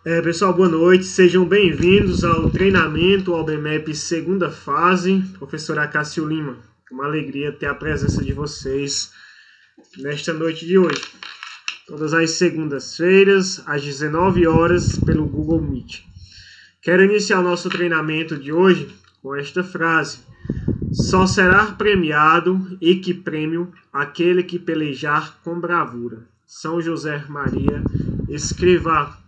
Pessoal, boa noite, sejam bem-vindos ao treinamento AlbMap segunda fase, professor Acácio Lima. Uma alegria ter a presença de vocês nesta noite de hoje. Todas as segundas-feiras, às 19 horas, pelo Google Meet. Quero iniciar o nosso treinamento de hoje com esta frase: só será premiado e que prêmio aquele que pelejar com bravura. São José Maria Escrivá.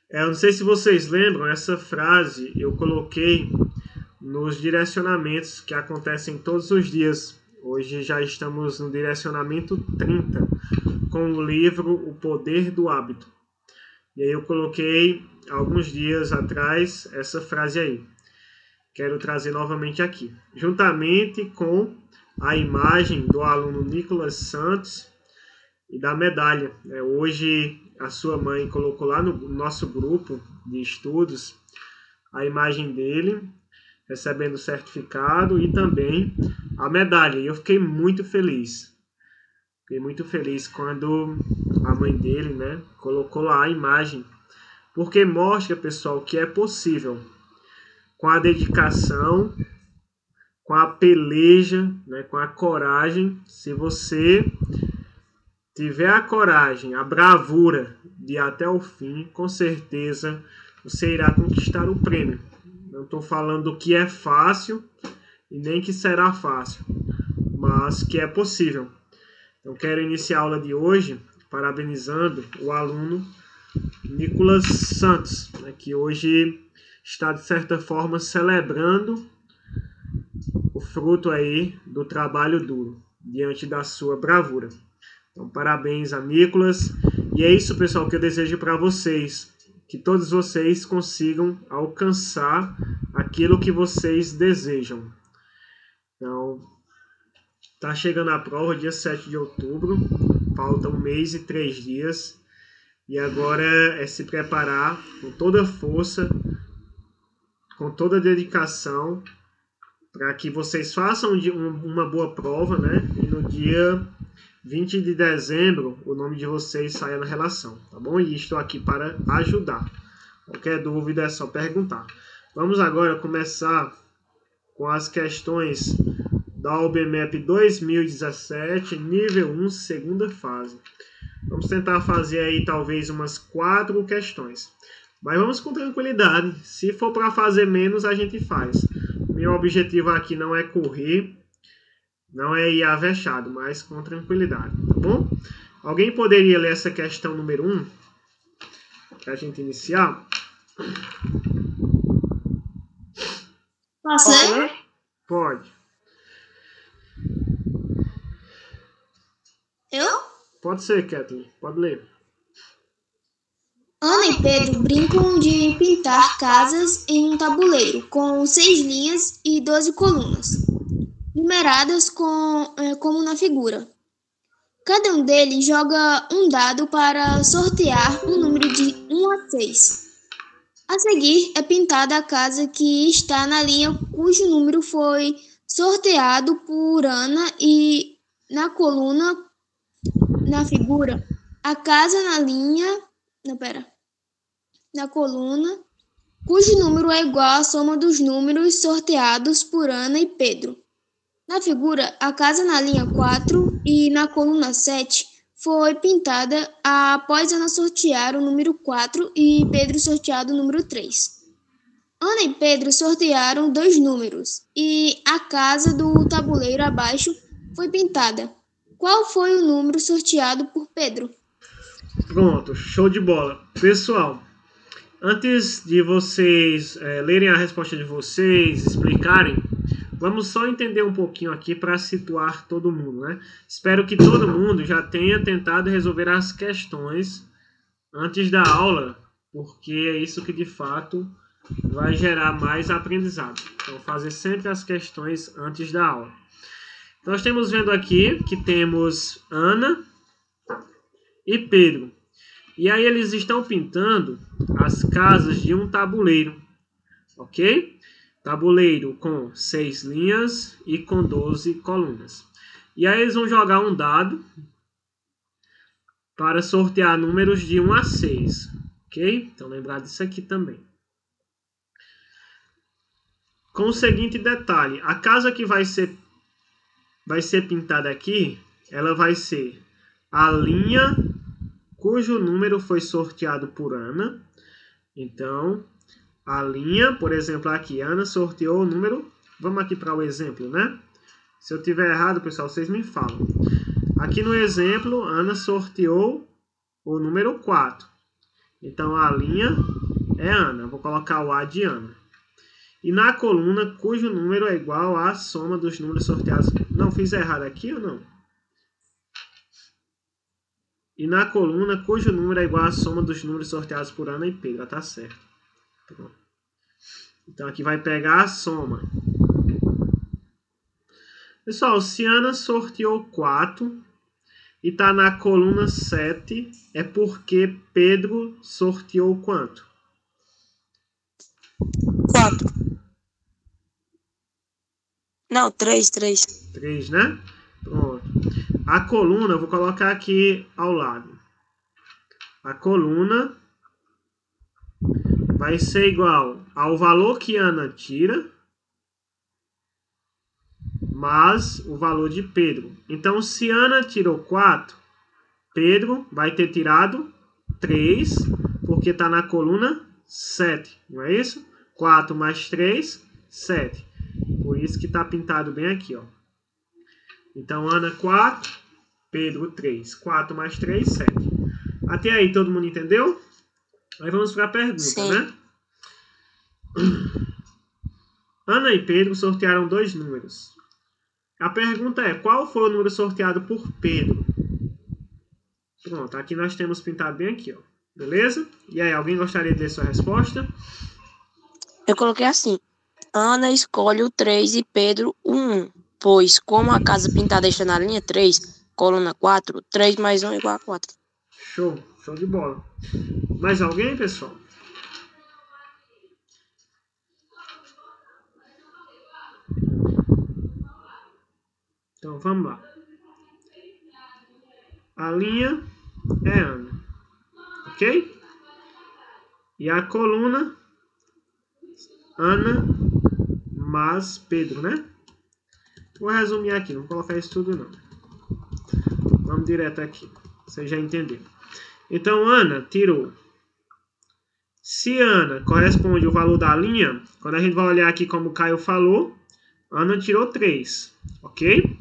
Eu não sei se vocês lembram, essa frase eu coloquei nos direcionamentos que acontecem todos os dias. Hoje já estamos no direcionamento 30, com o livro O Poder do Hábito. E aí eu coloquei, alguns dias atrás, essa frase aí. Quero trazer novamente aqui. Juntamente com a imagem do aluno Nicolas Santos e da medalha. Hoje a sua mãe colocou lá no nosso grupo de estudos a imagem dele recebendo o certificado e também a medalha. E eu fiquei muito feliz. Fiquei muito feliz quando a mãe dele, colocou lá a imagem. Porque mostra, pessoal, que é possível. Com a dedicação, com a peleja, com a coragem, se você tiver a coragem, a bravura de ir até o fim, com certeza você irá conquistar o prêmio. Não estou falando que é fácil e nem que será fácil, mas que é possível. Eu quero iniciar a aula de hoje parabenizando o aluno Nicolas Santos, que hoje está, de certa forma, celebrando o fruto aí do trabalho duro, diante da sua bravura. Então, parabéns a Nicolas. E é isso, pessoal, que eu desejo para vocês. Que todos vocês consigam alcançar aquilo que vocês desejam. Então, está chegando a prova, dia 7 de outubro. Falta 1 mês e 3 dias. E agora é se preparar com toda a força, com toda a dedicação, para que vocês façam uma boa prova, E no dia 20 de dezembro, o nome de vocês saia na relação, tá bom? E estou aqui para ajudar. Qualquer dúvida é só perguntar. Vamos agora começar com as questões da AlbMap 2017, nível 1, segunda fase. Vamos tentar fazer aí talvez umas 4 questões. Mas vamos com tranquilidade. Se for para fazer menos, a gente faz. Meu objetivo aqui não é correr, não é ir avexado, mas com tranquilidade, tá bom? Alguém poderia ler essa questão número 1? Para a gente iniciar? Posso ler? Pode. Eu? Pode ser, Kathleen. Pode ler. Ana e Pedro brincam de pintar casas em um tabuleiro com 6 linhas e 12 colunas, numeradas como na figura. Cada um deles joga um dado para sortear um número de 1 a 6. A seguir é pintada a casa que está na linha cujo número foi sorteado por Ana e na coluna, na figura, a casa na coluna, cujo número é igual à soma dos números sorteados por Ana e Pedro. Na figura, a casa na linha 4 e na coluna 7 foi pintada após Ana sortear o número 4 e Pedro sorteado o número 3. Ana e Pedro sortearam 2 números e a casa do tabuleiro abaixo foi pintada. Qual foi o número sorteado por Pedro? Pronto, show de bola. Pessoal, antes de vocês lerem a resposta de vocês, explicarem, vamos só entender um pouquinho aqui para situar todo mundo, Espero que todo mundo já tenha tentado resolver as questões antes da aula, porque é isso que de fato vai gerar mais aprendizado. Então, fazer sempre as questões antes da aula. Então, nós estamos vendo aqui que temos Ana e Pedro. E aí eles estão pintando as casas de um tabuleiro, ok? Tabuleiro com 6 linhas e com 12 colunas. E aí eles vão jogar um dado para sortear números de 1 a 6. Ok? Então, lembrar disso aqui também. Com o seguinte detalhe, a casa que vai ser pintada aqui, ela vai ser a linha cujo número foi sorteado por Ana. Então, a linha, por exemplo, aqui, Ana sorteou o número. Vamos aqui para o exemplo, né? Se eu tiver errado, pessoal, vocês me falam. Aqui no exemplo, Ana sorteou o número 4. Então, a linha é Ana. Vou colocar o A de Ana. E na coluna, cujo número é igual à soma dos números sorteados. Não, fiz errado aqui ou não? E na coluna, cujo número é igual à soma dos números sorteados por Ana e Pedro. Tá certo. Pronto. Então, aqui vai pegar a soma. Pessoal, se Ana sorteou 4 e está na coluna 7, é porque Pedro sorteou quanto? 4. Não, 3. 3, né? Pronto. A coluna, eu vou colocar aqui ao lado. A coluna vai ser igual ao valor que Ana tira, mais o valor de Pedro. Então, se Ana tirou 4, Pedro vai ter tirado 3, porque está na coluna 7, não é isso? 4 mais 3, 7. Por isso que está pintado bem aqui, ó. Então, Ana 4, Pedro 3. 4 mais 3, 7. Até aí, todo mundo entendeu? Aí vamos para a pergunta, Sim. né? Ana e Pedro sortearam 2 números. A pergunta é, qual foi o número sorteado por Pedro? Pronto, aqui nós temos pintado bem aqui, ó. Beleza? E aí, alguém gostaria de ler sua resposta? Eu coloquei assim. Ana escolhe o 3 e Pedro o 1. Pois, como a casa pintada está na linha 3, coluna 4, 3 mais 1 é igual a 4. Show, show de bola. Mais alguém, pessoal? Então, vamos lá. A linha é Ana, ok? E a coluna, Ana mais Pedro, né? Vou resumir aqui, não vou colocar isso tudo não. Vamos direto aqui, vocês já entenderam. Então, Ana tirou. Se Ana corresponde ao valor da linha, quando a gente vai olhar aqui como o Caio falou, Ana tirou 3, ok?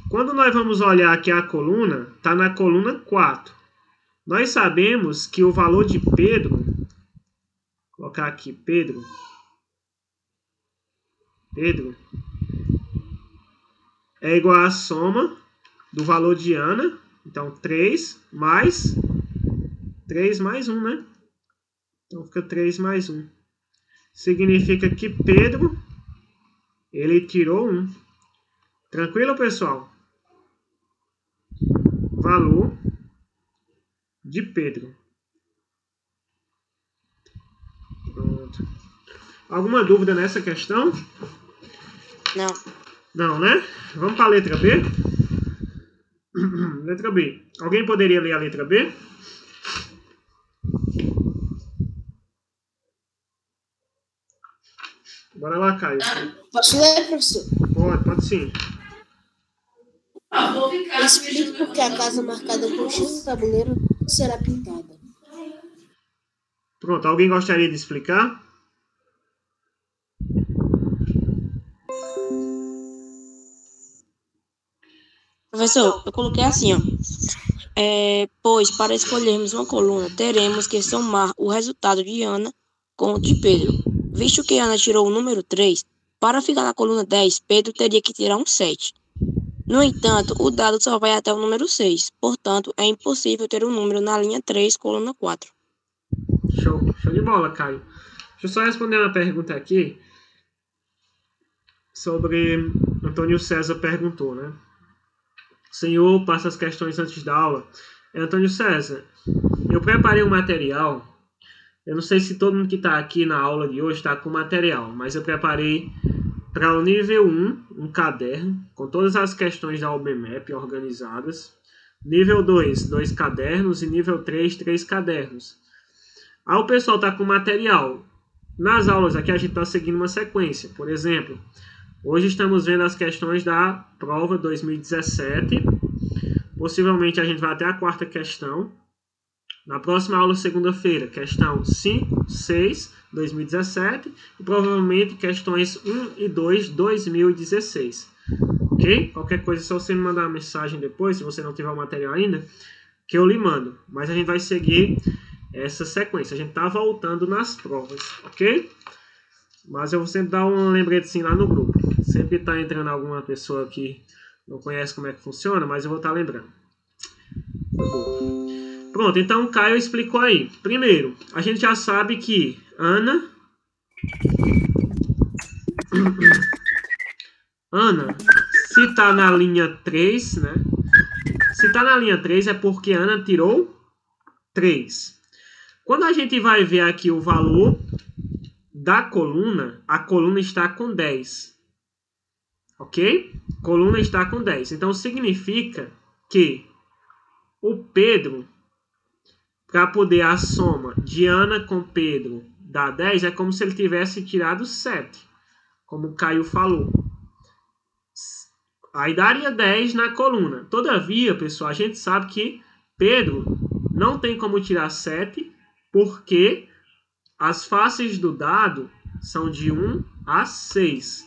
Quando nós vamos olhar aqui a coluna, está na coluna 4. Nós sabemos que o valor de Pedro, vou colocar aqui Pedro, é igual à soma do valor de Ana, então 3 mais 1, né? Então fica 3 mais 1. Significa que Pedro, ele tirou 1. Tranquilo, pessoal? Valor de Pedro. Pronto. Alguma dúvida nessa questão? Não. Não, né? Vamos para a letra B? Letra B. Alguém poderia ler a letra B? Bora lá, Caio. Posso ler, professor? Pode sim. Explique por que a casa marcada com X no tabuleiro será pintada. Pronto, alguém gostaria de explicar? Professor, eu coloquei assim, ó. Pois, para escolhermos uma coluna, teremos que somar o resultado de Ana com o de Pedro. Visto que Ana tirou o número 3, para ficar na coluna 10, Pedro teria que tirar um 7. No entanto, o dado só vai até o número 6. Portanto, é impossível ter um número na linha 3, coluna 4. Show de bola, Caio. Deixa eu só responder uma pergunta aqui sobre Antônio César perguntou, né? O senhor passa as questões antes da aula. Antônio César, eu preparei um material. Eu não sei se todo mundo que está aqui na aula de hoje está com material, mas eu preparei para o nível 1, um caderno, com todas as questões da OBMAP organizadas. Nível 2, 2 cadernos. E nível 3, 3 cadernos. Aí o pessoal está com material. Nas aulas aqui a gente está seguindo uma sequência. Por exemplo, hoje estamos vendo as questões da prova 2017. Possivelmente a gente vai até a quarta questão. Na próxima aula, segunda-feira, questão 5, 6, 2017. E provavelmente questões 1 e 2, 2016. Ok? Qualquer coisa é só você me mandar uma mensagem depois, se você não tiver o material ainda, que eu lhe mando. Mas a gente vai seguir essa sequência. A gente tá voltando nas provas, ok? Mas eu vou sempre dar um lembrete assim lá no grupo. Sempre tá entrando alguma pessoa que não conhece como é que funciona, mas eu vou estar lembrando. Pronto, então o Caio explicou aí. Primeiro, a gente já sabe que Ana, se tá na linha 3, né? Se tá na linha 3 é porque Ana tirou 3. Quando a gente vai ver aqui o valor da coluna, a coluna está com 10. Ok? Coluna está com 10. Então, significa que o Pedro, para poder a soma de Ana com Pedro dar 10, é como se ele tivesse tirado 7. Como o Caio falou. Aí daria 10 na coluna. Todavia, pessoal, a gente sabe que Pedro não tem como tirar 7, porque as faces do dado são de 1 a 6.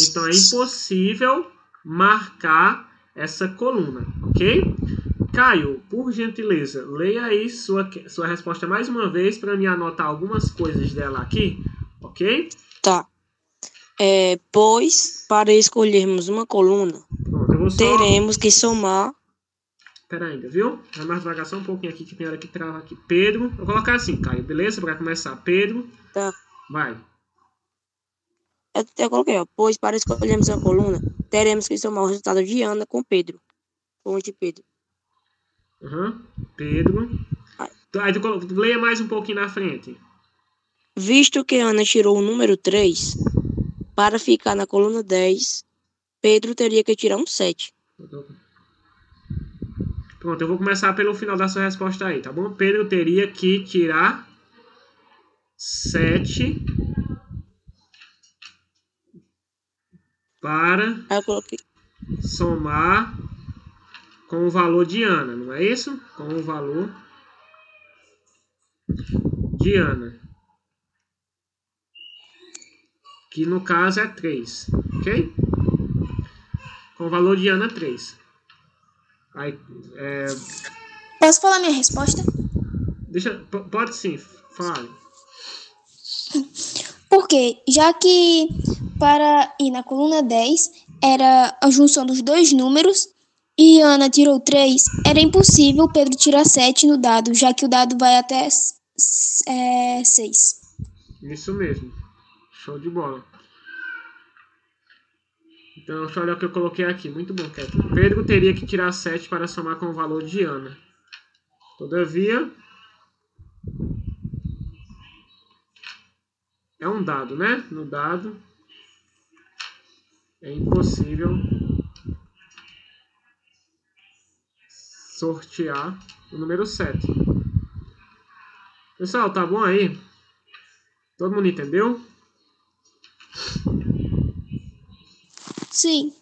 Então, é impossível marcar essa coluna, ok? Caio, por gentileza, leia aí sua resposta mais uma vez para me anotar algumas coisas dela aqui, ok? Tá. Pois, para escolhermos uma coluna, Pronto, eu vou só... teremos que somar... Espera ainda, viu? Vai mais devagar só um pouquinho aqui, que tem hora que trava aqui. Pedro, vou colocar assim, Caio, beleza? Para começar, Pedro. Tá. Vai. Eu coloquei, ó. Pois, para escolhermos uma coluna, teremos que somar o resultado de Ana com Pedro. Com o de Pedro. Pedro. Aí tu leia mais um pouquinho na frente. Visto que Ana tirou o número 3, para ficar na coluna 10, Pedro teria que tirar um 7. Pronto, eu vou começar pelo final da sua resposta aí, tá bom? Pedro teria que tirar 7 para somar com o valor de Ana, não é isso? Com o valor de Ana. Que no caso é 3, ok? Com o valor de Ana 3. Aí, Posso falar minha resposta? Pode sim, fale. Porque, já que para ir na coluna 10 era a junção dos dois números e Ana tirou 3, era impossível Pedro tirar 7 no dado, já que o dado vai até 6. Isso mesmo. Show de bola. Então, deixa eu olhar o que eu coloquei aqui. Muito bom, Kathleen. Pedro teria que tirar 7 para somar com o valor de Ana. Todavia, é um dado, né? No dado, é impossível sortear o número 7. Pessoal, tá bom aí? Todo mundo entendeu? Sim.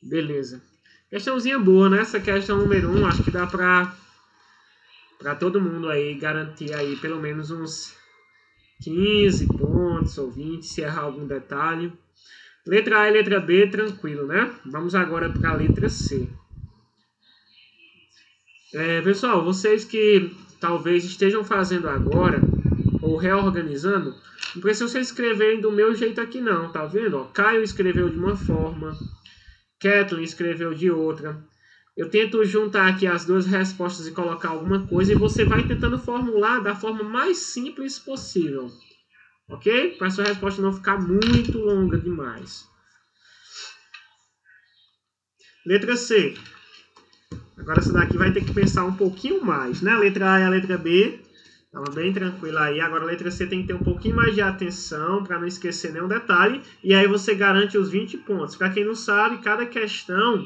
Beleza. Questãozinha boa, né? Essa questão número 1, acho que dá pra todo mundo aí garantir aí pelo menos uns 15 pontos ou 20, se errar algum detalhe. Letra A e letra B, tranquilo, né? Vamos agora para a letra C. Pessoal, vocês que talvez estejam fazendo agora ou reorganizando, não precisa vocês escreverem do meu jeito aqui não, tá vendo? Ó, Caio escreveu de uma forma, Kathleen escreveu de outra. Eu tento juntar aqui as duas respostas e colocar alguma coisa e você vai tentando formular da forma mais simples possível. Ok? Para a sua resposta não ficar muito longa demais. Letra C. Agora essa daqui vai ter que pensar um pouquinho mais, né? A letra A e a letra B estava bem tranquila aí. Agora a letra C tem que ter um pouquinho mais de atenção para não esquecer nenhum detalhe. E aí você garante os 20 pontos. Para quem não sabe, cada questão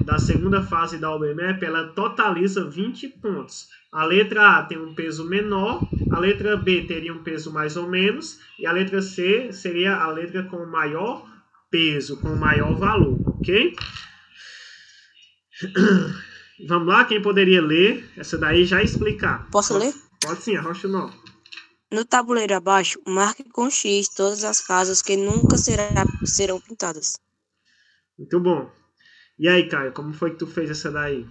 da segunda fase da OBMEP, ela totaliza 20 pontos. A letra A tem um peso menor, a letra B teria um peso mais ou menos, e a letra C seria a letra com maior peso, com maior valor, ok? Vamos lá, quem poderia ler? Essa daí já explicar. Posso ler? Pode sim, arrocha o nó. No tabuleiro abaixo, marque com X todas as casas que nunca serão pintadas. Muito bom. E aí, Caio, como foi que tu fez essa daí?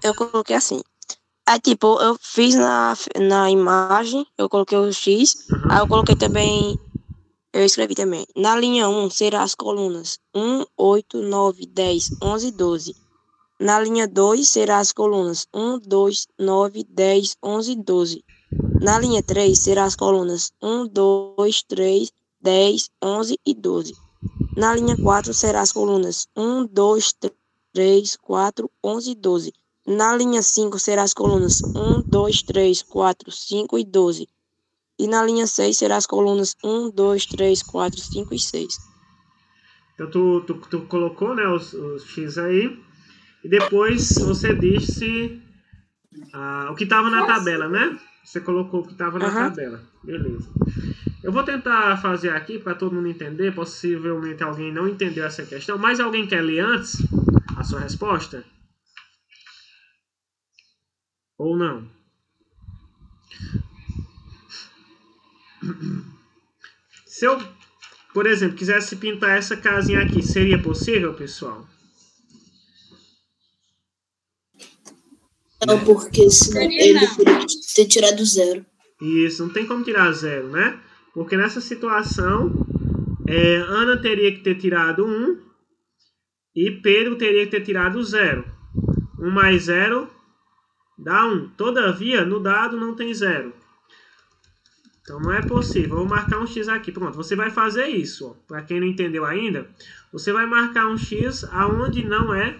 Eu coloquei assim. Aí, tipo, eu fiz na imagem, eu coloquei o X, aí eu coloquei também, eu escrevi também. Na linha 1 serão as colunas 1, 8, 9, 10, 11 e 12. Na linha 2 serão as colunas 1, 2, 9, 10, 11 e 12. Na linha 3 serão as colunas 1, 2, 3, 10, 11 e 12. Na linha 4 serão as colunas 1, 2, 3, 4, 11 e 12. Na linha 5 serão as colunas 1, 2, 3, 4, 5 e 12. E na linha 6 serão as colunas 1, 2, 3, 4, 5 e 6. Então tu colocou, né, os X aí. E depois você disse o que estava na tabela, né? Você colocou o que estava na tabela. Beleza. Eu vou tentar fazer aqui para todo mundo entender. Possivelmente alguém não entendeu essa questão. Mas alguém quer ler antes a sua resposta? Ou não? Se eu, por exemplo, quisesse pintar essa casinha aqui, seria possível, pessoal? Não, porque senão ele teria que ter tirado 0. Isso, não tem como tirar 0, né? Porque nessa situação, Ana teria que ter tirado 1 e Pedro teria que ter tirado 0. 1 mais 0 dá 1. Todavia, no dado não tem 0. Então não é possível. Vou marcar um X aqui. Pronto, você vai fazer isso. Para quem não entendeu ainda, você vai marcar um X aonde não é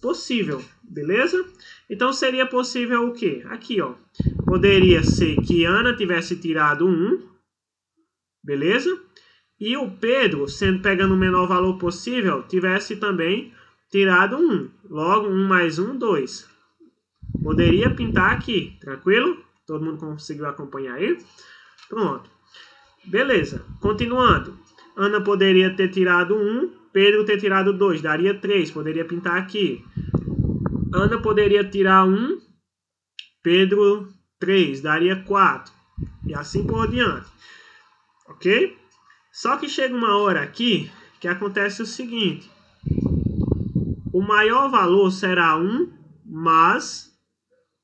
possível. Beleza? Então seria possível o quê? Aqui, ó. Poderia ser que Ana tivesse tirado 1. Beleza? E o Pedro, pegando o menor valor possível, tivesse também tirado 1. Logo, 1 mais 1, 2. Poderia pintar aqui. Tranquilo? Todo mundo conseguiu acompanhar aí? Pronto. Beleza. Continuando. Ana poderia ter tirado 1. Pedro ter tirado 2. Daria 3. Poderia pintar aqui. Ana poderia tirar 1. Pedro 3. Daria 4. E assim por diante. Ok? Só que chega uma hora aqui que acontece o seguinte. O maior valor será 1 mais...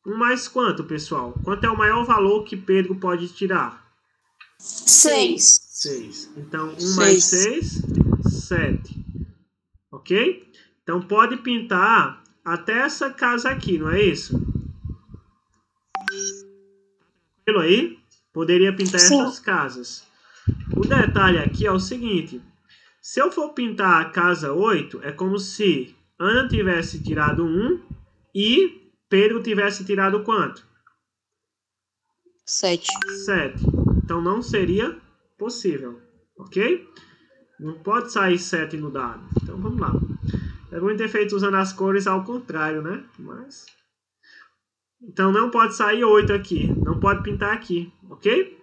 1 mais quanto, pessoal? Quanto é o maior valor que Pedro pode tirar? 6. 6. Então, 1 mais 6, 7. Ok? Então, pode pintar até essa casa aqui, não é isso? Tranquilo aí? Poderia pintar essas casas. O detalhe aqui é o seguinte. Se eu for pintar a casa 8, é como se Ana tivesse tirado 1 e Pedro tivesse tirado quanto? 7. 7. Então não seria possível, ok? Não pode sair 7 no dado. Então vamos lá. É ruim ter feito usando as cores ao contrário, né? Mas... Então não pode sair 8 aqui. Não pode pintar aqui, ok?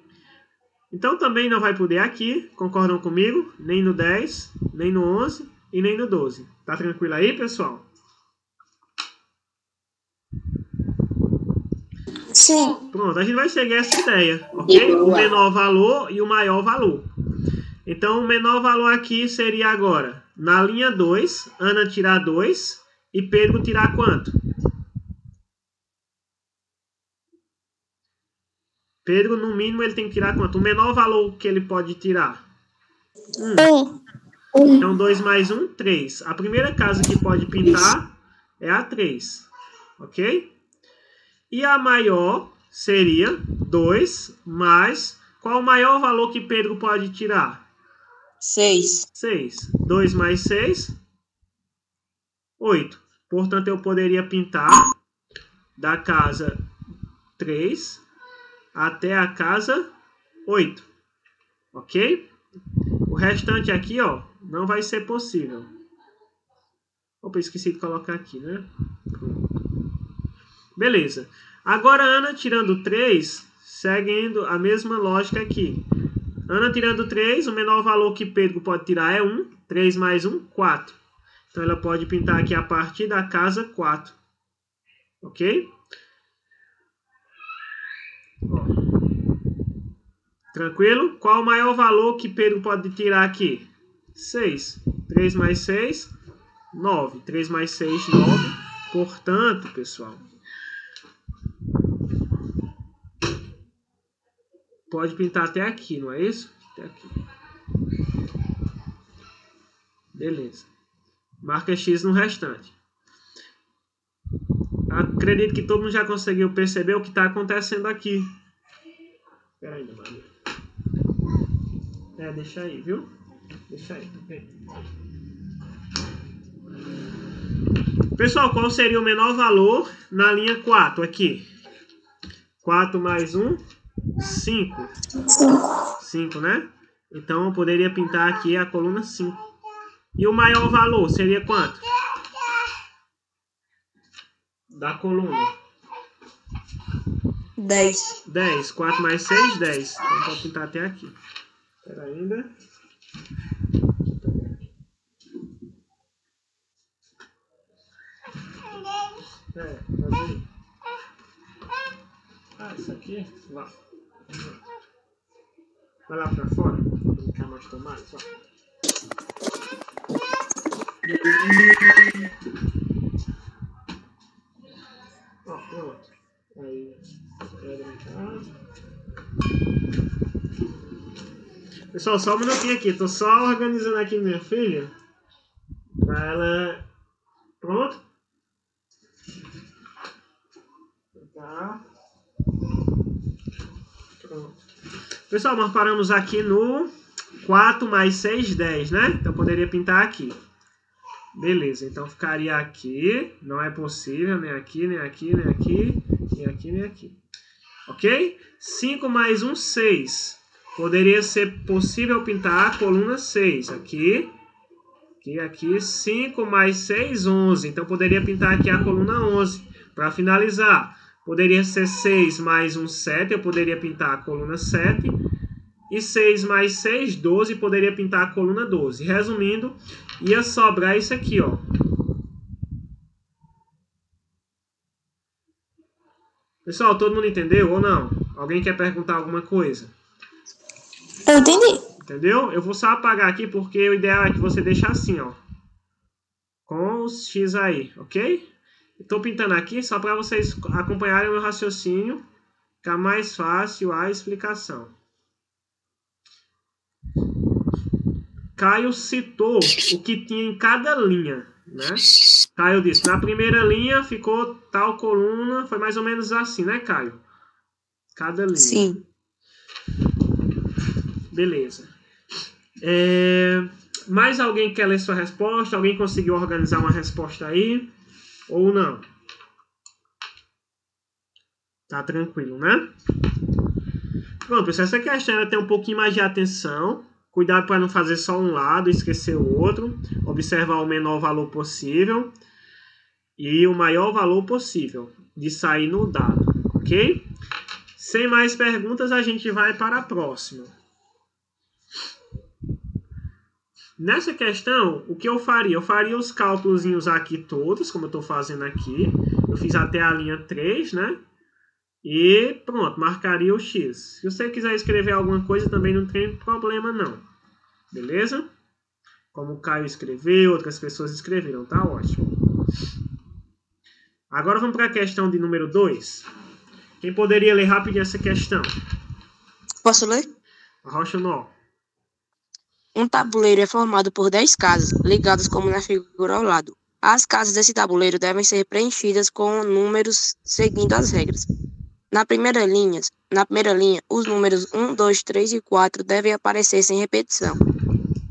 Então também não vai poder aqui. Concordam comigo? Nem no 10, nem no 11 e nem no 12. Tá tranquilo aí, pessoal? Sim. Pronto, a gente vai chegar a essa ideia, ok? O menor valor e o maior valor. Então, o menor valor aqui seria agora, na linha 2, Ana tirar 2 e Pedro tirar quanto? Pedro, no mínimo, ele tem que tirar quanto? O menor valor que ele pode tirar? 1. Então, 2 mais 1, 3. A primeira casa que pode pintar é a 3, ok? E a maior seria 2 mais... Qual o maior valor que Pedro pode tirar? 6. 6. 2 mais 6, 8. Portanto, eu poderia pintar da casa 3 até a casa 8. Ok? O restante aqui, ó, não vai ser possível. Opa, esqueci de colocar aqui, né? Pronto. Beleza. Agora, Ana tirando 3, seguindo a mesma lógica aqui. Ana tirando 3, o menor valor que Pedro pode tirar é 1. 3 mais 1, 4. Então, ela pode pintar aqui a partir da casa 4. Ok? Ó. Tranquilo? Qual o maior valor que Pedro pode tirar aqui? 6. 3 mais 6, 9. 3 mais 6, 9. Portanto, pessoal, pode pintar até aqui, não é isso? Até aqui. Beleza. Marca X no restante. Acredito que todo mundo já conseguiu perceber o que está acontecendo aqui. Espera aí, Maria. Deixa aí, viu? Deixa aí. Okay. Pessoal, qual seria o menor valor na linha 4 aqui? 4 mais 1, 5. 5, né? Então, eu poderia pintar aqui a coluna 5. E o maior valor seria quanto? Da coluna. 10. 10. 4 mais 6, 10. Então, vou pintar até aqui. Espera ainda. Faz aí. Isso aqui. Vai lá pra fora. Vou brincar mais com mais. Pronto. Aí. Pessoal, só um minutinho aqui. Tô só organizando aqui minha filha. Pra ela. Pronto? Tá. Pronto. Pessoal, nós paramos aqui no 4 mais 6, 10, né? Então, poderia pintar aqui. Beleza, então ficaria aqui. Não é possível, nem aqui, nem aqui, nem aqui, nem aqui, nem aqui. Ok? 5 mais 1, 6. Poderia ser possível pintar a coluna 6. Aqui. Aqui. 5 mais 6, 11. Então, poderia pintar aqui a coluna 11. Para finalizar, poderia ser 6 mais 1, 7. Eu poderia pintar a coluna 7. E 6 mais 6, 12. Poderia pintar a coluna 12. Resumindo, ia sobrar isso aqui, ó. Pessoal, todo mundo entendeu ou não? Alguém quer perguntar alguma coisa? Eu entendi. Entendeu? Eu vou só apagar aqui porque o ideal é que você deixe assim, ó. Com os X aí, ok? Estou pintando aqui só para vocês acompanharem o meu raciocínio. Ficar mais fácil a explicação. Caio citou o que tinha em cada linha, né? Caio disse, na primeira linha ficou tal coluna, foi mais ou menos assim, né, Caio? Cada linha. Sim. Beleza. Mais alguém quer ler sua resposta? Alguém conseguiu organizar uma resposta aí? Ou não? Tá tranquilo, né? Pronto, pessoal, essa questão ela tem um pouquinho mais de atenção. Cuidado para não fazer só um lado e esquecer o outro. Observar o menor valor possível e o maior valor possível de sair no dado, ok? Sem mais perguntas, a gente vai para a próxima. Nessa questão, o que eu faria? Eu faria os cálculos aqui todos, como eu estou fazendo aqui. Eu fiz até a linha 3, né? E pronto, marcaria o X. Se você quiser escrever alguma coisa, também não tem problema não. Beleza? Como o Caio escreveu, outras pessoas escreveram, tá ótimo. Agora vamos para a questão de número 2. Quem poderia ler rapidinho essa questão? Posso ler? Arrocha o nó. Um tabuleiro é formado por 10 casas, ligadas como na figura ao lado. As casas desse tabuleiro devem ser preenchidas com números seguindo as regras. Na primeira linha, os números 1, 2, 3 e 4 devem aparecer sem repetição.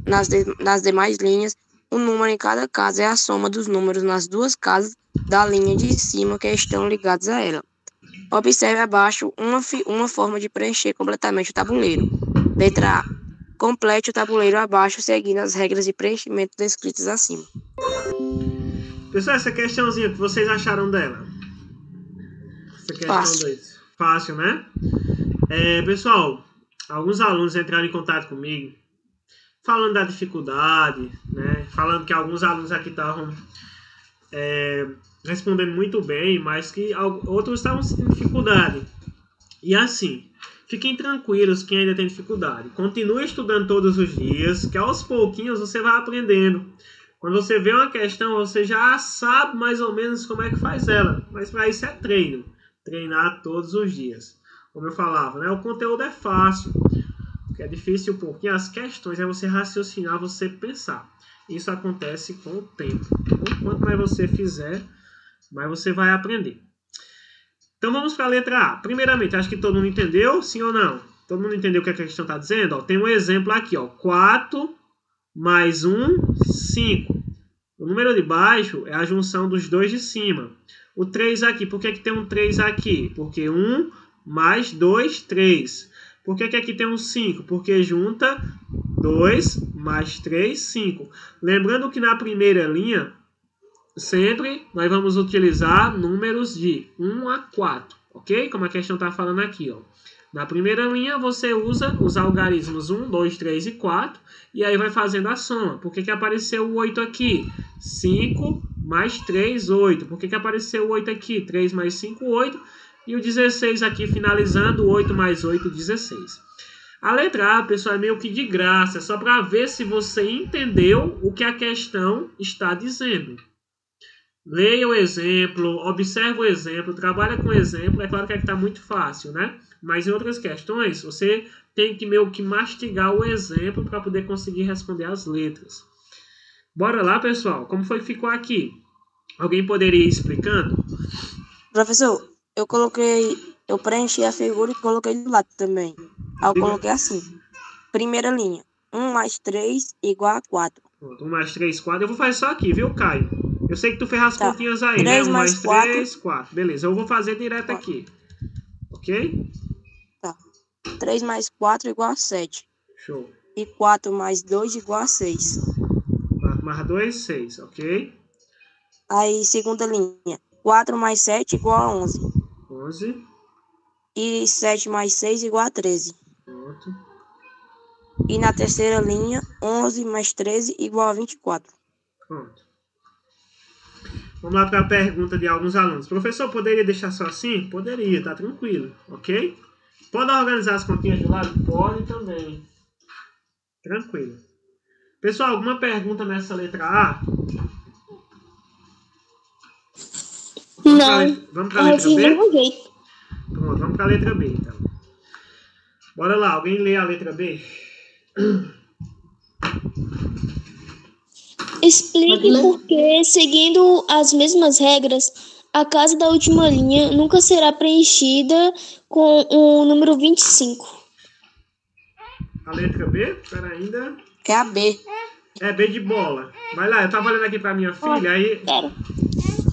Nas demais linhas, o número em cada casa é a soma dos números nas duas casas da linha de cima que estão ligados a ela. Observe abaixo uma forma de preencher completamente o tabuleiro. Letra A. Complete o tabuleiro abaixo seguindo as regras de preenchimento descritas acima. Pessoal, essa questãozinha que vocês acharam dela? Essa questão Fácil. 2. Fácil, né? Pessoal, alguns alunos entraram em contato comigo falando da dificuldade, né? Falando que alguns alunos aqui estavam respondendo muito bem, mas que outros estavam sem dificuldade. E assim, fiquem tranquilos quem ainda tem dificuldade. Continue estudando todos os dias, que aos pouquinhos você vai aprendendo. Quando você vê uma questão, você já sabe mais ou menos como é que faz ela. Mas para isso é treino. Treinar todos os dias. Como eu falava, né? O conteúdo é fácil. O que é difícil um pouquinho, as questões é você raciocinar, você pensar. Isso acontece com o tempo. Então, quanto mais você fizer, mais você vai aprender. Então vamos para a letra A. Primeiramente, acho que todo mundo entendeu, sim ou não? Todo mundo entendeu o que a questão está dizendo? Ó, tem um exemplo aqui, ó, 4 mais 1, 5. O número de baixo é a junção dos dois de cima. O 3 aqui, por que tem um 3 aqui? Porque 1 mais 2, 3. Por que aqui tem um 5? Porque junta 2 mais 3, 5. Lembrando que na primeira linha, sempre nós vamos utilizar números de 1 a 4, ok? Como a questão está falando aqui, ó. Na primeira linha você usa os algarismos 1, 2, 3 e 4 e aí vai fazendo a soma. Por que apareceu o 8 aqui? 5 mais 3, 8. Por que apareceu o 8 aqui? 3 mais 5, 8. E o 16 aqui finalizando, 8 mais 8, 16. A letra A, pessoal, é meio que de graça, só para ver se você entendeu o que a questão está dizendo. Leia o exemplo, observe o exemplo, trabalha com o exemplo. É claro que aqui está muito fácil, né? Mas em outras questões, você tem que meio que mastigar o exemplo para poder conseguir responder as letras. Bora lá, pessoal. Como foi que ficou aqui? Alguém poderia ir explicando? Professor, eu preenchi a figura e coloquei do lado também. Aí eu coloquei assim. Primeira linha, 1 mais 3 igual a 4. 1 mais 3, 4. Eu vou fazer só aqui, viu, Caio? Eu sei que tu fez as continhas aí, 3 né? 1 mais mais 4. 3, 4. Beleza, eu vou fazer direto 4. aqui. Ok? Tá. 3 mais 4 igual a 7. Show. E 4 mais 2 igual a 6. 4 mais 2, 6, ok? Aí, segunda linha, 4 mais 7 igual a 11. 11. E 7 mais 6 igual a 13. Pronto. E na terceira linha, 11 mais 13 igual a 24. Pronto. Vamos lá para a pergunta de alguns alunos. Professor, poderia deixar só assim? Poderia, tá tranquilo, ok? Pode organizar as continhas de lado? Pode também. Tranquilo. Pessoal, alguma pergunta nessa letra A? Não. Vamos para a letra Do B? mesmo jeito. Pronto, vamos para a letra B, então. Bora lá, alguém lê a letra B? Explique por que, seguindo as mesmas regras, a casa da última linha nunca será preenchida com o número 25. A letra B? Espera ainda. É a B. É B de bola. Vai lá, eu tava olhando aqui pra minha filha, aí... Pera.